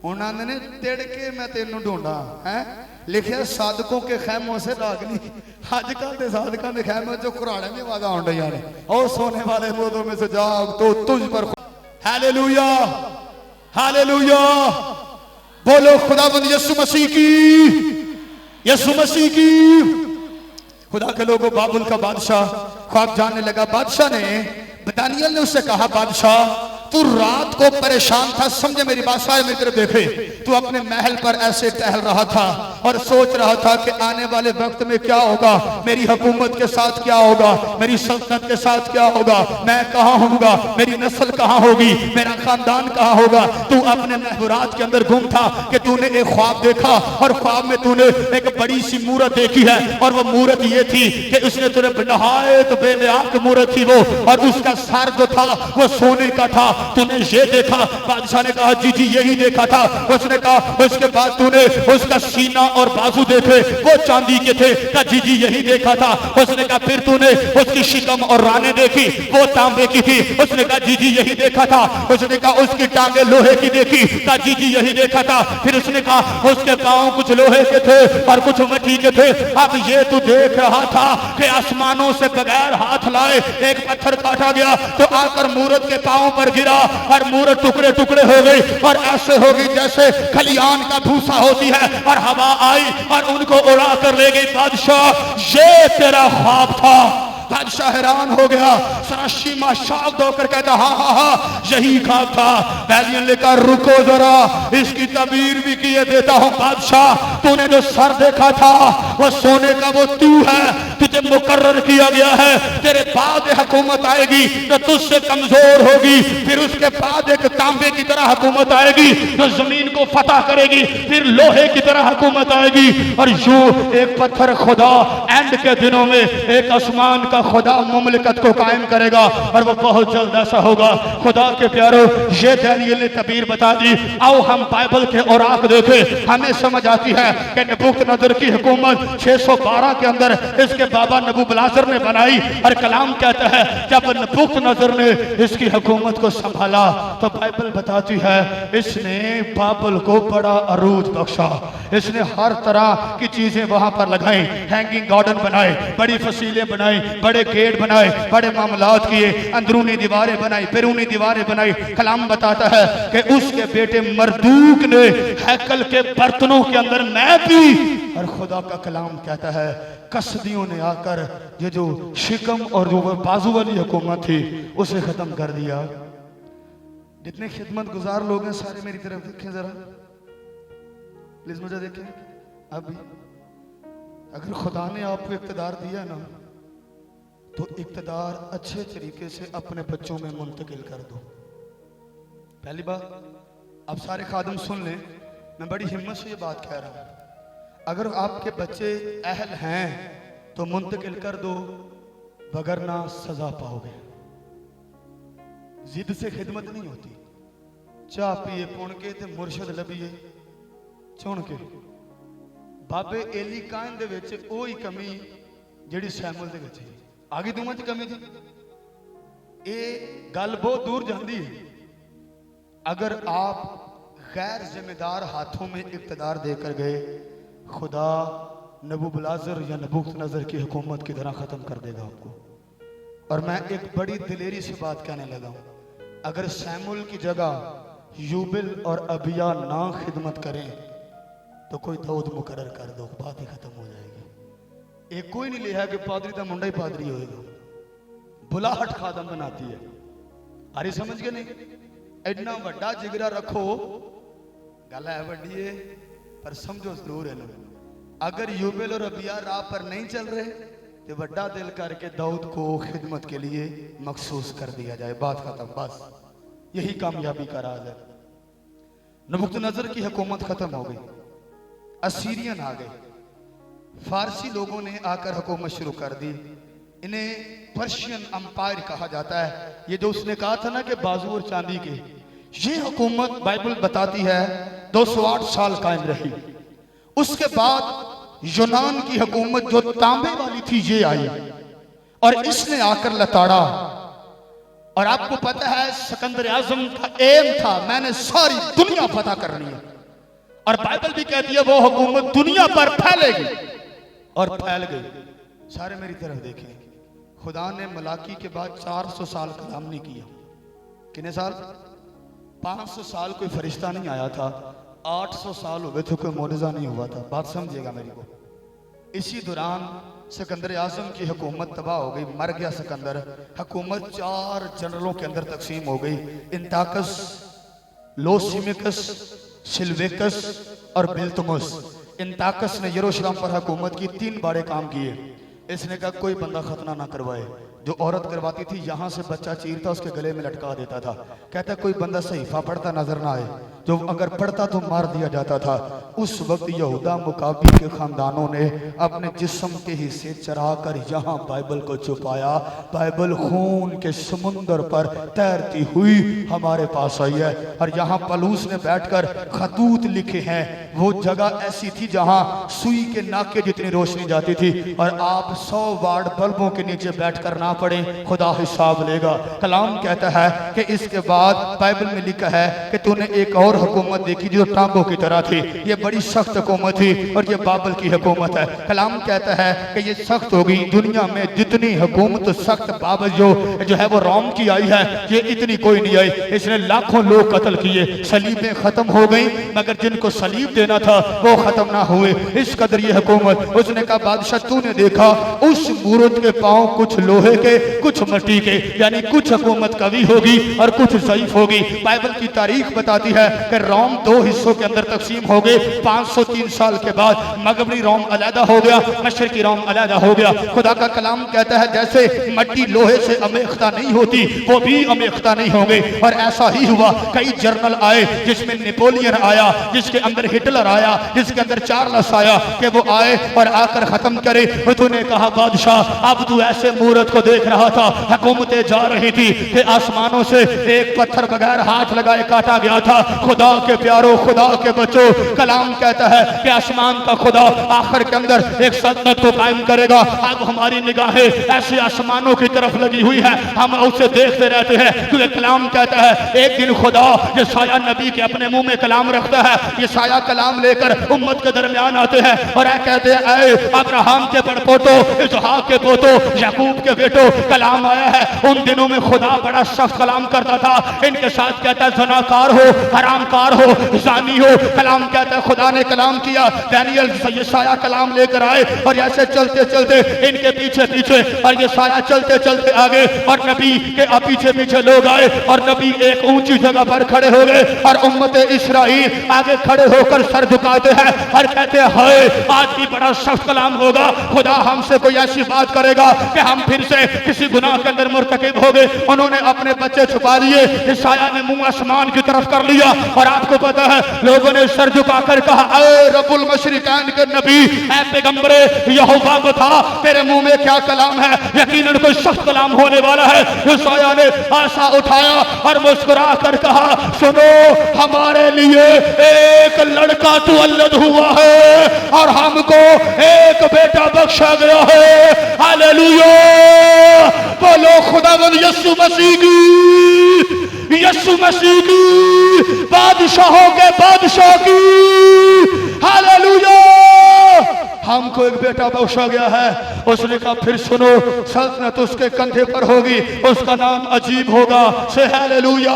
उन्होंने ने तिड़के मैं तेनू ढूंढा है। लिखे साधकों के खैमों से दागनी, आजकल के साधकों के खैमों जो कुराने में आवाज आउंड यानी और सोने वाले मुर्दों में से जाग तो तुझ पर। हालेलुया हालेलुया बोलो खुदावंद यीशु मसीह की, यीशु मसीह की। खुदा के लोगों, बाबुल का बादशाह ख्वाब जानने लगा। बादशाह ने, दानियल ने उससे कहा बादशाह तू रात को परेशान था, समझे मेरी बात, सारे मेरी तरफ देखे, तू अपने महल पर ऐसे टहल रहा था और सोच रहा था कि आने वाले वक्त में क्या होगा, मेरी हुकूमत के साथ क्या होगा, मेरी सल्तनत के साथ क्या होगा, मैं कहाँ होऊंगा, मेरी नस्ल कहाँ होगी, मेरा खानदान कहाँ होगा। तू अपने महबूरात के अंदर गुम था कि तूने एक ख्वाब देखा और ख्वाब में तूने एक बड़ी सी मूरत देखी है, और वो मूरत ये थी कि उसने तुझे नहायत बेमियाद मूरत थी वो, और उसका सर जो था वो सोने का था। तूने ये देखा? बादशाह ने कहा जी जी यही देखा था। उसने कहा उसके बाद तूने उसका सीना और बाजू देखे वो चांदी के थे, कहा जी जी यही देखा था। उसने कहा फिर तूने उसकी शिकम और राने देखी वो तांबे की थी। उसने कहा जी जी यही देखा था। उसने कहा उसकी टांगे लोहे की देखी, कहा जी जी यही देखा था। फिर उसने कहा उसके पांव कुछ लोहे के थे और कुछ मिट्टी के थे। अब ये तू देख रहा था कि आसमानों से बगैर हाथ लाए एक पत्थर काटा गया तो आकर मूरत के पांव पर गिरा और मूरत टुकड़े टुकड़े हो गई, और ऐसे होगी जैसे खलियान का भूसा होती है, और हवा आई और उनको उड़ा कर ले गई। बादशाह ये तेरा ख्वाब था। बादशाह हैरान हो गया, सराशीमा शाब्द होकर कहता हाँ हाँ हाँ यही ख्वाब था। दानियल ने कहा रुको जरा, इसकी तबीर भी किए देता हूँ। बादशाह तूने जो सर देखा था वो सोने का वो तू है, तुझे मुकर्रर किया गया है। तेरे बाद हुकूमत आएगी तो तुझसे कमजोर होगी, फिर उसके बाद एक तांबे की तरह हुकूमत आएगी तो जमीन को फतह करेगी, फिर लोहे की तरह हुकूमत आएगी, और यूं एक पत्थर खुदा एंड के दिनों में एक आसमान का खुदा मुमलिकत को कायम करेगा, और वो बहुत जल्द ऐसा होगा। खुदा के प्यारो, ये दानियल ने तबीर बता दी। आओ हम बाइबल के औराक देखें, हमें समझ आती है कि नबूकदनेस्सर की हुकूमत 612 के अंदर इसके बाबा नबूबलासर ने बनाई। और कलाम कहता है जब नबूकदनेस्सर ने इसकी हुकूमत को संभाला तो बाइबल बताती है इसने बाबल को बड़ा अरूज बख्शा। इसने हर तरह की चीजें वहां पर लगाई, हैंगिंग गार्डन बनाए, बड़ी फसीलें बनाई, बड़े गेट बनाए, बड़े मामलात किए, अंदरूनी दीवारें बनाई, बैरूनी दीवारें बनाई। कलाम बताता है कि उसके बेटे मरदूक ने हैकल के बर्तनों के अंदर मैं भी। और खुदा का कलाम कहता है कसदियों ने आकर ये जो शिकम और जो बाजू वाली हुकूमत थी उसे खत्म कर दिया। जितने खिदमत गुजार लोग हैं सारे मेरी तरफ देखें जरा, प्लीज मुझे देखें। अभी अगर खुदा ने आपको इक़्तिदार दिया ना तो इक़्तिदार अच्छे तरीके से अपने बच्चों में मुंतकिल कर दो। पहली बात, अब सारे खादम सुन लें, मैं बड़ी हिम्मत से ये बात कह रहा हूं, अगर आपके बच्चे अहल हैं तो मुंतकिल कर दो, वगरना सजा पाओगे। जिद से खिदमत नहीं होती। चाह पिए पुण के ते मुर्शद लभीए चुन के। बाबे एली कायन दे विच ओही कमी जिहड़ी सैमुअल दे विच आगे दोवां च कमी थी। ये गल बहुत दूर जाती है। अगर आप गैर जिम्मेदार हाथों में इक़्तिदार देकर गए, खुदा नबूबलासर या नबूकदनेस्सर की हुकूमत की तरह ख़त्म कर देगा आपको। और मैं एक बड़ी दिलेरी से बात कहने लगा हूं, अगर सैमुअल की जगह यूबिल और अबिया ना खिदमत करें तो कोई दाऊद मुकर्रर कर दो, बात ही खत्म हो जाएगी। एक कोई नहीं लिया कि पादरी का मुंडा ही पादरी होएगा, बुलाहट खादम बनाती है। अरे समझ गए नहीं, इतना वड्डा जिगरा रखो, गल है वड्डी है पर समझो जरूर है ना। अगर यूबिल और अबिया राह पर नहीं चल रहे तो वड्डा दिल करके दाऊद को खिदमत के लिए मखसूस कर दिया जाए, बात खत्म। बस यही कामयाबी का राज है। नबूकदनेस्सर की हुकूमत खत्म हो गई, असीरियन आ गए, फारसी लोगों ने आकर हुकूमत शुरू कर दी। इन्हें पर्शियन अंपायर कहा जाता है। ये जो उसने कहा था ना कि बाजू और चांदी के, ये हुकूमत बाइबल बताती है 208 साल कायम रही। उसके बाद यूनान की हुकूमत जो तांबे वाली थी ये आई और इसने आकर लताड़ा। और आपको पता है सिकंदर आजम का एम था मैंने सारी दुनिया फतह करनी है। और बाइबल भी कहती है वो हुकूमत दुनिया पर फैलेगी और फैल गई। सारे मेरी तरफ देखें, खुदा ने मलाकी के बाद 400 साल कलाम नहीं किया। कितने साल? 500 साल कोई फरिश्ता नहीं आया था, 800 साल हुए थे कोई मौजज़ा नहीं हुआ था। बात समझिएगा मेरी को। इसी दौरान सिकंदर आजम की हुकूमत तबाह हो गई, मर गया सिकंदर। हुकूमत 4 जनरलों के अंदर तकसीम हो गई, इंताकस, लोसिमिकस, सिल्वेकस और बिल्तुमस। इंताकस ने यरूशलेम पर हुकूमत की, 3 बड़े काम किए। इसने कहा कोई बंदा खतना ना करवाए, जो औरत करवाती थी यहां से बच्चा चीरता उसके गले में लटका देता था। कहता कोई बंदा सहीफा पढ़ता नजर ना आए, जो अगर पढ़ता तो मार दिया जाता था। उस वक्त यहूदा मुकाबी के खानदानों ने अपने जिस्म के हिस्से चरा कर यहाँ बाइबल को छुपाया। बाइबल खून के समुंदर पर तैरती हुई हमारे पास आई है। और यहाँ पलूस ने बैठकर खतूत लिखे हैं। वो जगह ऐसी थी जहाँ सुई के नाके जितनी रोशनी जाती थी और आप 100 वाट बल्बों के नीचे बैठकर ना पड़े, खुदा हिसाब लेगा। कलाम कहता है कि इसके बाद बाइबल में लिखा है कि तूने एक और हुकूमत देखी जो टांगों की तरह थी। ये बड़ी सख्त हुकूमत थी और ये बाबल की हुकूमत है। कलाम कहता है कि ये सख्त हो गई। दुनिया में जितनी हुकूमत सख्त बाबल जो है वो रोम की आई है, ये इतनी कोई नहीं आई। इसने लाखों लोग कत्ल किए, सलीबें खत्म हो गई मगर जिनको सलीब देना था वो खत्म ना हुए। इस कदर ये हुकूमत। उसने कहा बादशाह तूने देखा उस मूरत के पांव कुछ लोहे के कुछ मिट्टी के, यानी कुछ हुकूमत कवी होगी और कुछ ज़ईफ होगी। बाइबल की तारीख बताती है कि रोम दो हिस्सों के अंदर तकसीम हो गए। 503 साल के बाद मगरबी रोम अलहदा हो गया, मशरकी रोम अलहदा हो गया। खुदा का कलाम कहता है जैसे मट्टी लोहे से अमेख्ता नहीं होती वो भी अमेख्ता नहीं होंगे। और ऐसा ही हुआ, कई जर्नल आए जिसमें नेपोलियन आया, जिसके अंदर हिटलर आया, जिसके अंदर चार्ल्स आया कि वो आए और आकर खत्म करे। तूने कहा बादशाह अब तू ऐसे मूरत को देख रहा था, हुकूमतें जा रही थी कि आसमानों से एक पत्थर बगैर हाथ लगाए काटा गया था। खुदा के प्यारो, खुदा के बच्चों, कलाम कहता है कि आसमान का खुदा आखिर के अंदर एक सल्तनत को कायम करेगा। अब हमारी निगाहें ऐसे आसमानों की तरफ लगी हुई है, हम उसे देखते रहते हैं क्योंकि कलाम कहता है एक दिन खुदा ये साया नबी के अपने मुंह में कलाम रखता है, ये साया कलाम लेकर उम्मत के दरमियान आते हैं और कहते हैं ऐ अब्राहम के बड़पोतो, इसहाक के पोतो, याकूब के बेटो, कलाम आया है। उन दिनों में खुदा बड़ा सख्त कलाम करता था, इनके साथ कहता है जनाकार हो, हरामकार हो, जानी हो। कलाम कहता है खुदा ने कलाम किया, दानियल ये साया कलाम लेकर आए और ऐसे चलते चलते इनके पीछे पीछे और ये साया चलते चलते आगे और नबी के पीछे पीछे लोग आए और नबी एक ऊंची जगह पर खड़े हो गए और उम्मत इस्राइल आगे खड़े होकर सर झुकाते हैं और कहते हैं हाय आज भी बड़ा सख्त कलाम होगा, खुदा हमसे कोई ऐसी बात करेगा कि हम फिर से किसी गुनाह के अंदर मुर्तकिब हो गए। उन्होंने अपने बच्चे छुपा लिए, इस साया ने मुंह आसमान की तरफ कर लिया और आपको पता है लोगों ने सर झुकाकर कहा ऐ रब्बुल मशरिकैन के नबी, ऐ पैगंबरे यहोवा को था तेरे मुंह में क्या कलाम है, यकीनन कोई सख्त कलाम होने वाला है। इस साया ने आशा उठाया और मुस्कुरा कर कहा सुनो हमारे लिए एक लड़का तुअल्लद हुआ है और हमको एक बेटा बख्शा गया है। हालेलुया, बोलो खुदावंद यीशु मसीह की, यीशु मसीह की, बादशाहों के बादशाह की। हालेलुया, हमको एक बेटा बख्शा गया है। उसने कहा फिर सुनो सल्तनत उसके कंधे पर होगी, उसका नाम अजीब होगा, से हालेलुया,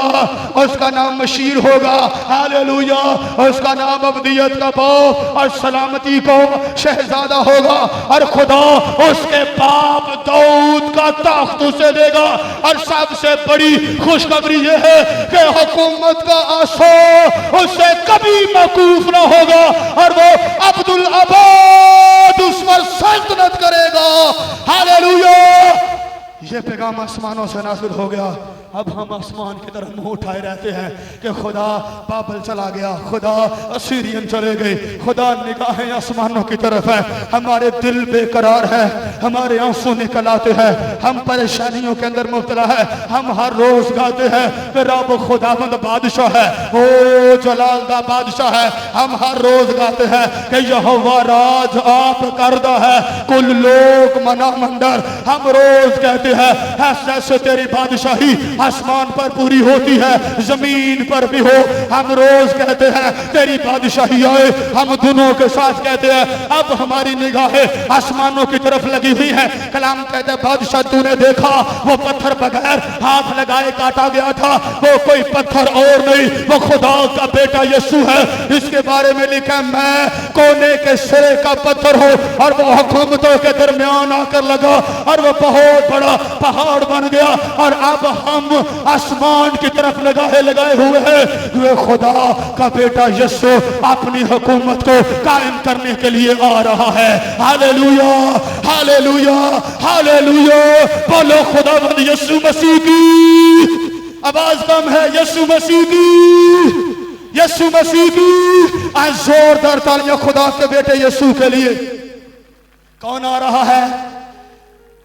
उसका नाम मशीर होगा, हालेलुया, उसका नाम अबदियत का बाप और सलामती को शहजादा होगा और खुदा उसके बाप दाऊद का तख्त उसे देगा। और सबसे बड़ी खुशखबरी यह है कि हुकूमत का आसो उससे कभी मौकूफ ना होगा और वो अब्दुल अबाद उस पर सल्तनत करेगा। हालेलुया, ये पैगाम आसमानों से नाज़िल हो गया। अब हम आसमान की तरफ मुंह उठाए रहते हैं कि खुदा बाबल चला गया, खुदा असीरियन चले गए, खुदा निगाहें आसमानों की तरफ है, हमारे दिल बेकरार है, हमारे आंसू निकल आते हैं, हम परेशानियों के अंदर मुब्तला है। हम हर रोज गाते हैं कि रब खुदावंद बादशाह है, ओ जलाल दा बादशाह है। हम हर रोज गाते हैं कि यहोवा राज आप करदा है, कुल लोग मना मंडर। हम रोज कहते हैं ऐसे तेरी बादशाही आसमान पर पूरी होती है, जमीन पर भी हो। हम रोज कहते हैं तेरी बादशाही आए, हम दोनों के साथ कहते हैं अब हमारी निगाहें आसमानों की तरफ लगी हुई है। कलाम कहते हैं बादशाह तूने देखा वो पत्थर बगैर हाथ लगाए काटा गया था, वो कोई पत्थर और नहीं, वो खुदा का बेटा यीशु है। इसके बारे में लिखा मैं कोने के सिरे का पत्थर हूं और वो हुकूमतों के दरमियान आकर लगा और वो बहुत बड़ा पहाड़ बन गया और अब हम आसमान की तरफ लगाए हुए हैं। वे खुदा का बेटा यीशु अपनी हुकूमत को कायम करने के लिए आ रहा है। हालेलुया, हालेलुया, हालेलुया, बोलो खुदावंद यीशु मसीह की। आवाज कम है, यीशु मसीह की, यीशु मसीह की। आज जोरदार तालियां खुदा के बेटे यीशु के लिए। कौन आ रहा है?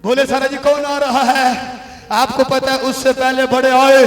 बोले सारा जी कौन आ रहा है? आपको पता है उससे पहले बड़े आए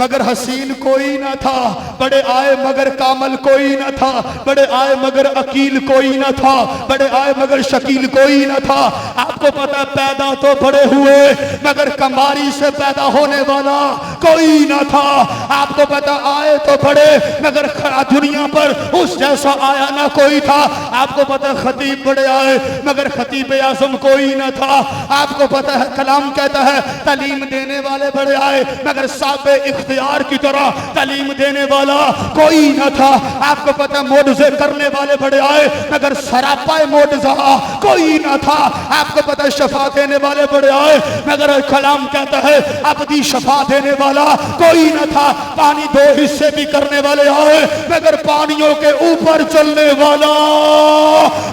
मगर हसीन कोई ना था, बड़े आए मगर कामल कोई ना था, बड़े आए मगर अकील कोई ना था, बड़े आए मगर शकील कोई ना था। आपको पता है पैदा तो बड़े हुए मगर कमारी से पैदा होने वाला कोई ना था। आपको पता आए तो बड़े मगर दुनिया पर उस जैसा आया ना कोई था। आपको पता खतीब बड़े आए मगर खतीब आजम कोई ना था। आपको पता है कलाम कहता है तालीम देने वाले बड़े आए मगर साबे इख्तियार की तरह तालीम देने वाला वाला कोई न था। आपको पता है मोजज़े करने वाले बड़े आए मगर सरापाए मोजज़ा कोई न था। आपको पता है शफा देने वाले बड़े आए मगर कलाम कहता है अपनी शफा देने वाला कोई न था। पानी दो हिस्से भी करने वाले आए मगर पानियों के ऊपर चलने वाला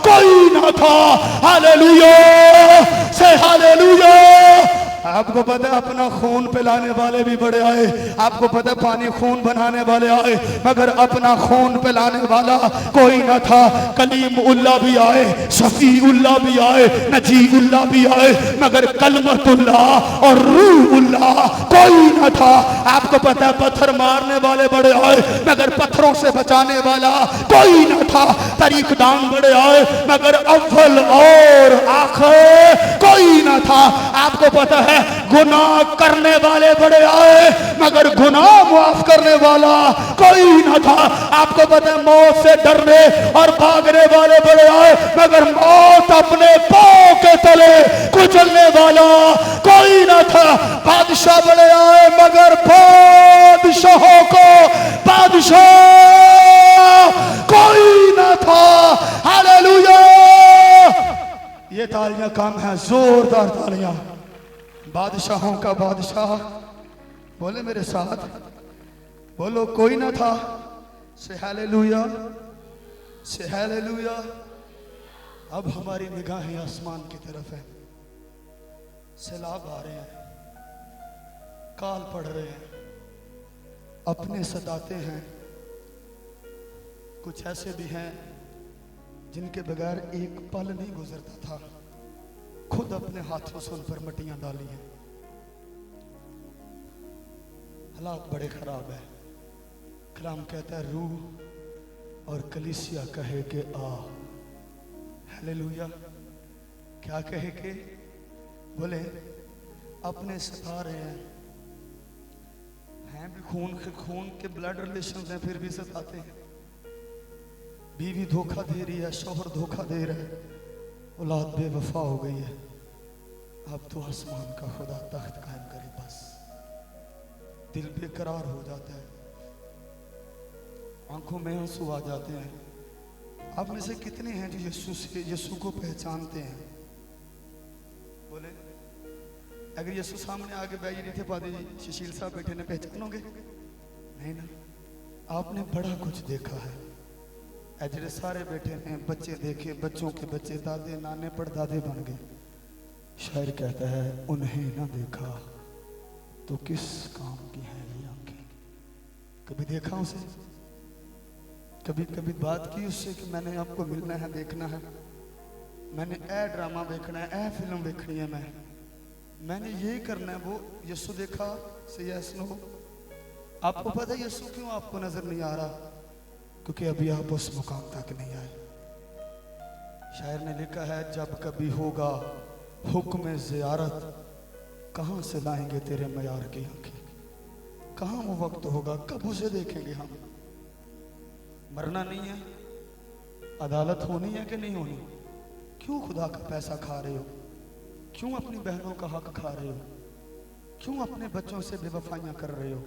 कोई न था। हालेलुया से हालेलुया। आपको पता है अपना खून पिलाने वाले भी बड़े आए। आपको पता है पानी खून बनाने वाले आए मगर अपना खून पिलाने वाला कोई न था। कलीम उल्लाह भी आए, शफी उल्लाह भी आए, नजी उल्लाह भी आए मगर कलमतुल्लाह और रूह उल्लाह कोई न था। आपको पता है पत्थर मारने वाले बड़े आए मगर पत्थरों से बचाने वाला कोई न था। तरीक दान बड़े आए मगर अव्वल और आखिर कोई न था। आपको पता है गुनाह करने वाले बड़े आए मगर गुनाह माफ करने वाला कोई न था। आपको पता है मौत से डरने और भागने वाले बड़े आए मगर मौत अपने पांव के तले कुचलने वाला कोई न था। बादशाह बड़े आए मगर बादशाहों को बादशाह कोई न था। हालेलुया। ये तालियां कम है, जोरदार तालियां। बादशाहों का बादशाह बोले मेरे साथ, बोलो कोई ना था। से हालेलुया, से हालेलुया। अब हमारी निगाहें आसमान की तरफ है। सैलाब आ रहे हैं, काल पड़ रहे हैं, अपने सताते हैं। कुछ ऐसे भी हैं जिनके बगैर एक पल नहीं गुजरता था। खुद अपने हाथों से उन पर मटियां डाली हैं। हालात बड़े खराब है। कलाम कहता है रूह और कलीसिया कहे कि आ। हालेलुया। क्या कहे के? बोले अपने सता रहे हैं भी खून के ब्लड रिलेशन हैं फिर भी सताते हैं। बीवी धोखा दे रही है, शौहर धोखा दे रहा है, औलाद बेवफा हो गई है। अब तो आसमान का खुदा तख्त कायम करे। बस दिल बेकरार हो जाता है, आंखों में आंसू आ जाते हैं। आप में से कितने हैं जो यीशु को पहचानते हैं? बोले अगर यीशु सामने आगे बैठे नहीं थे पादरी जी, सुशील साहब बैठे ने, पहचानोगे? नहीं ना। आपने बड़ा कुछ देखा है। अजरे सारे बैठे हैं, बच्चे देखे, बच्चों के बच्चे, दादे नाने परदादे बन गए। शायर कहता है उन्हें ना देखा तो किस काम की है ये आंखें। कभी देखा उसे? कभी कभी बात की उससे कि मैंने आपको मिलना है, देखना है, मैंने ए ड्रामा देखना है, ए फिल्म देखनी है, मैंने ये करना है। वो यीशु देखा से यस नो। आपको पता है यीशु क्यों आपको नजर नहीं आ रहा? क्योंकि अभी आप उस मुकाम तक नहीं आए। शायर ने लिखा है जब कभी होगा हुक्म ज़ियारत, कहां से लाएंगे तेरे मयार की आंखें। कहां वो वक्त होगा, कब उसे देखेंगे हम? मरना नहीं है, अदालत होनी है कि नहीं होनी? क्यों खुदा का पैसा खा रहे हो? क्यों अपनी बहनों का हक खा रहे हो? क्यों अपने बच्चों से बेवफाइयां कर रहे हो?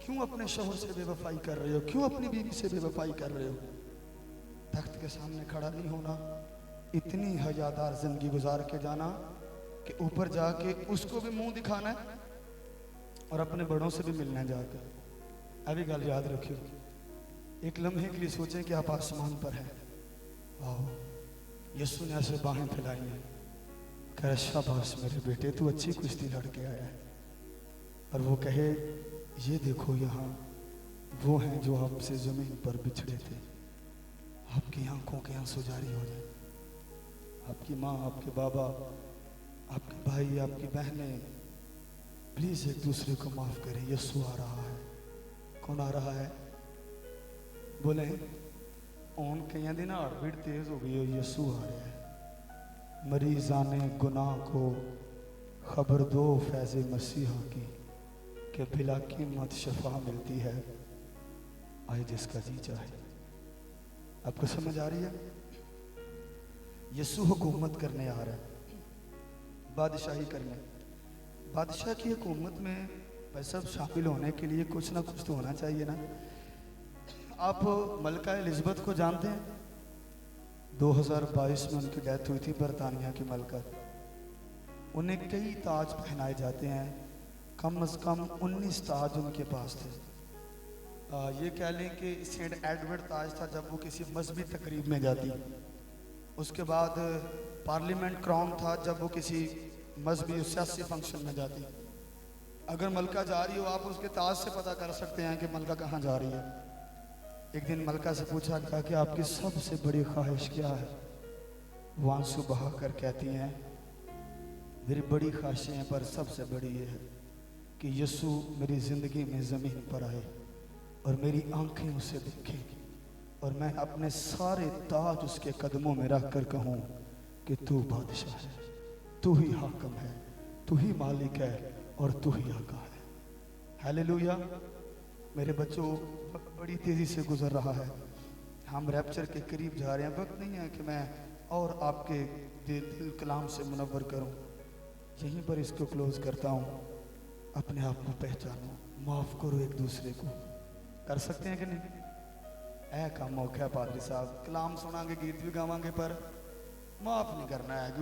क्यों अपने शौहर से बेवफाई कर रहे हो? क्यों अपनी बीवी से बेवफाई कर रहे हो? तख्त के सामने खड़ा नहीं होना, इतनी हजादार जिंदगी गुजार के जाना कि ऊपर जाके उसको भी मुंह दिखाना है और अपने बड़ों से भी मिलना है जाकर। अभी गल याद रखियो, एक लम्हे के लिए सोचें कि आप आसमान पर हैं। आओ, यीशु ने ऐसे बाहें फैलाई हैं, कह शाबाश मेरे बेटे, तू अच्छी कुश्ती लड़के आया है। और वो कहे ये देखो यहाँ वो हैं जो आपसे जमीन पर बिछड़े थे। आपकी आंखों के आंसू जारी हो जाए। आपकी माँ, आपके बाबा, आपके भाई, आपकी बहनें, प्लीज एक दूसरे को माफ करें। यीशु आ रहा है। कौन आ रहा है? बोले ओन कई दिन हार्टबीट तेज हो गई हो, यीशु आ रहा है। मरीजाने गुनाह को खबर दो फैज़े मसीहा की, कि बिला कीमत शफा मिलती है, आए जिसका जी चाहे। आपको समझ आ रही है? यीशु हुकूमत करने आ रहा है, बादशाही करने। बादशाह की हुकूमत में भाई सब शामिल होने के लिए कुछ ना कुछ तो होना चाहिए ना। आप मलका एलिज़ाबेथ को जानते हैं? 2022 में उनकी डेथ हुई थी, बरतानिया की मलका। उन्हें कई ताज पहनाए जाते हैं, कम से कम 19 ताज उनके पास थे। ये कह लें कि सेंट एडवर्ड ताज था जब वो किसी मजहबी तकरीब में जाती। उसके बाद पार्लियामेंट क्राउन था जब वो किसी मजहबी सियासी फंक्शन में जाती। अगर मलका जा रही हो, आप उसके ताज से पता कर सकते हैं कि मलका कहाँ जा रही है। एक दिन मलका से पूछा गया कि आपकी सबसे बड़ी ख्वाहिश क्या है? वो आंसू बहा कर कहती हैं, मेरी बड़ी ख्वाहिशें हैं पर सबसे बड़ी ये है कि यीशु मेरी ज़िंदगी में ज़मीन पर आए और मेरी आंखें उसे देखें और मैं अपने सारे ताज उसके कदमों में रख कर कहूँ कि तू बादशाह है, तू ही हाकम है, तू ही मालिक है और तू ही आका है। हालेलुया। मेरे बच्चों, वक्त बड़ी तेज़ी से गुजर रहा है, हम रैप्चर के करीब जा रहे हैं। वक्त नहीं है कि मैं और आपके दिल कलाम से मुनव्वर करूं। यहीं पर इसको क्लोज करता हूं। अपने आप को पहचानो, माफ़ करो एक दूसरे को। कर सकते हैं कि नहीं? ऐ का मौका है पादरी साहब, कलाम सुनांगे, गीत भी गावांगे, पर माफ़ नहीं करना है।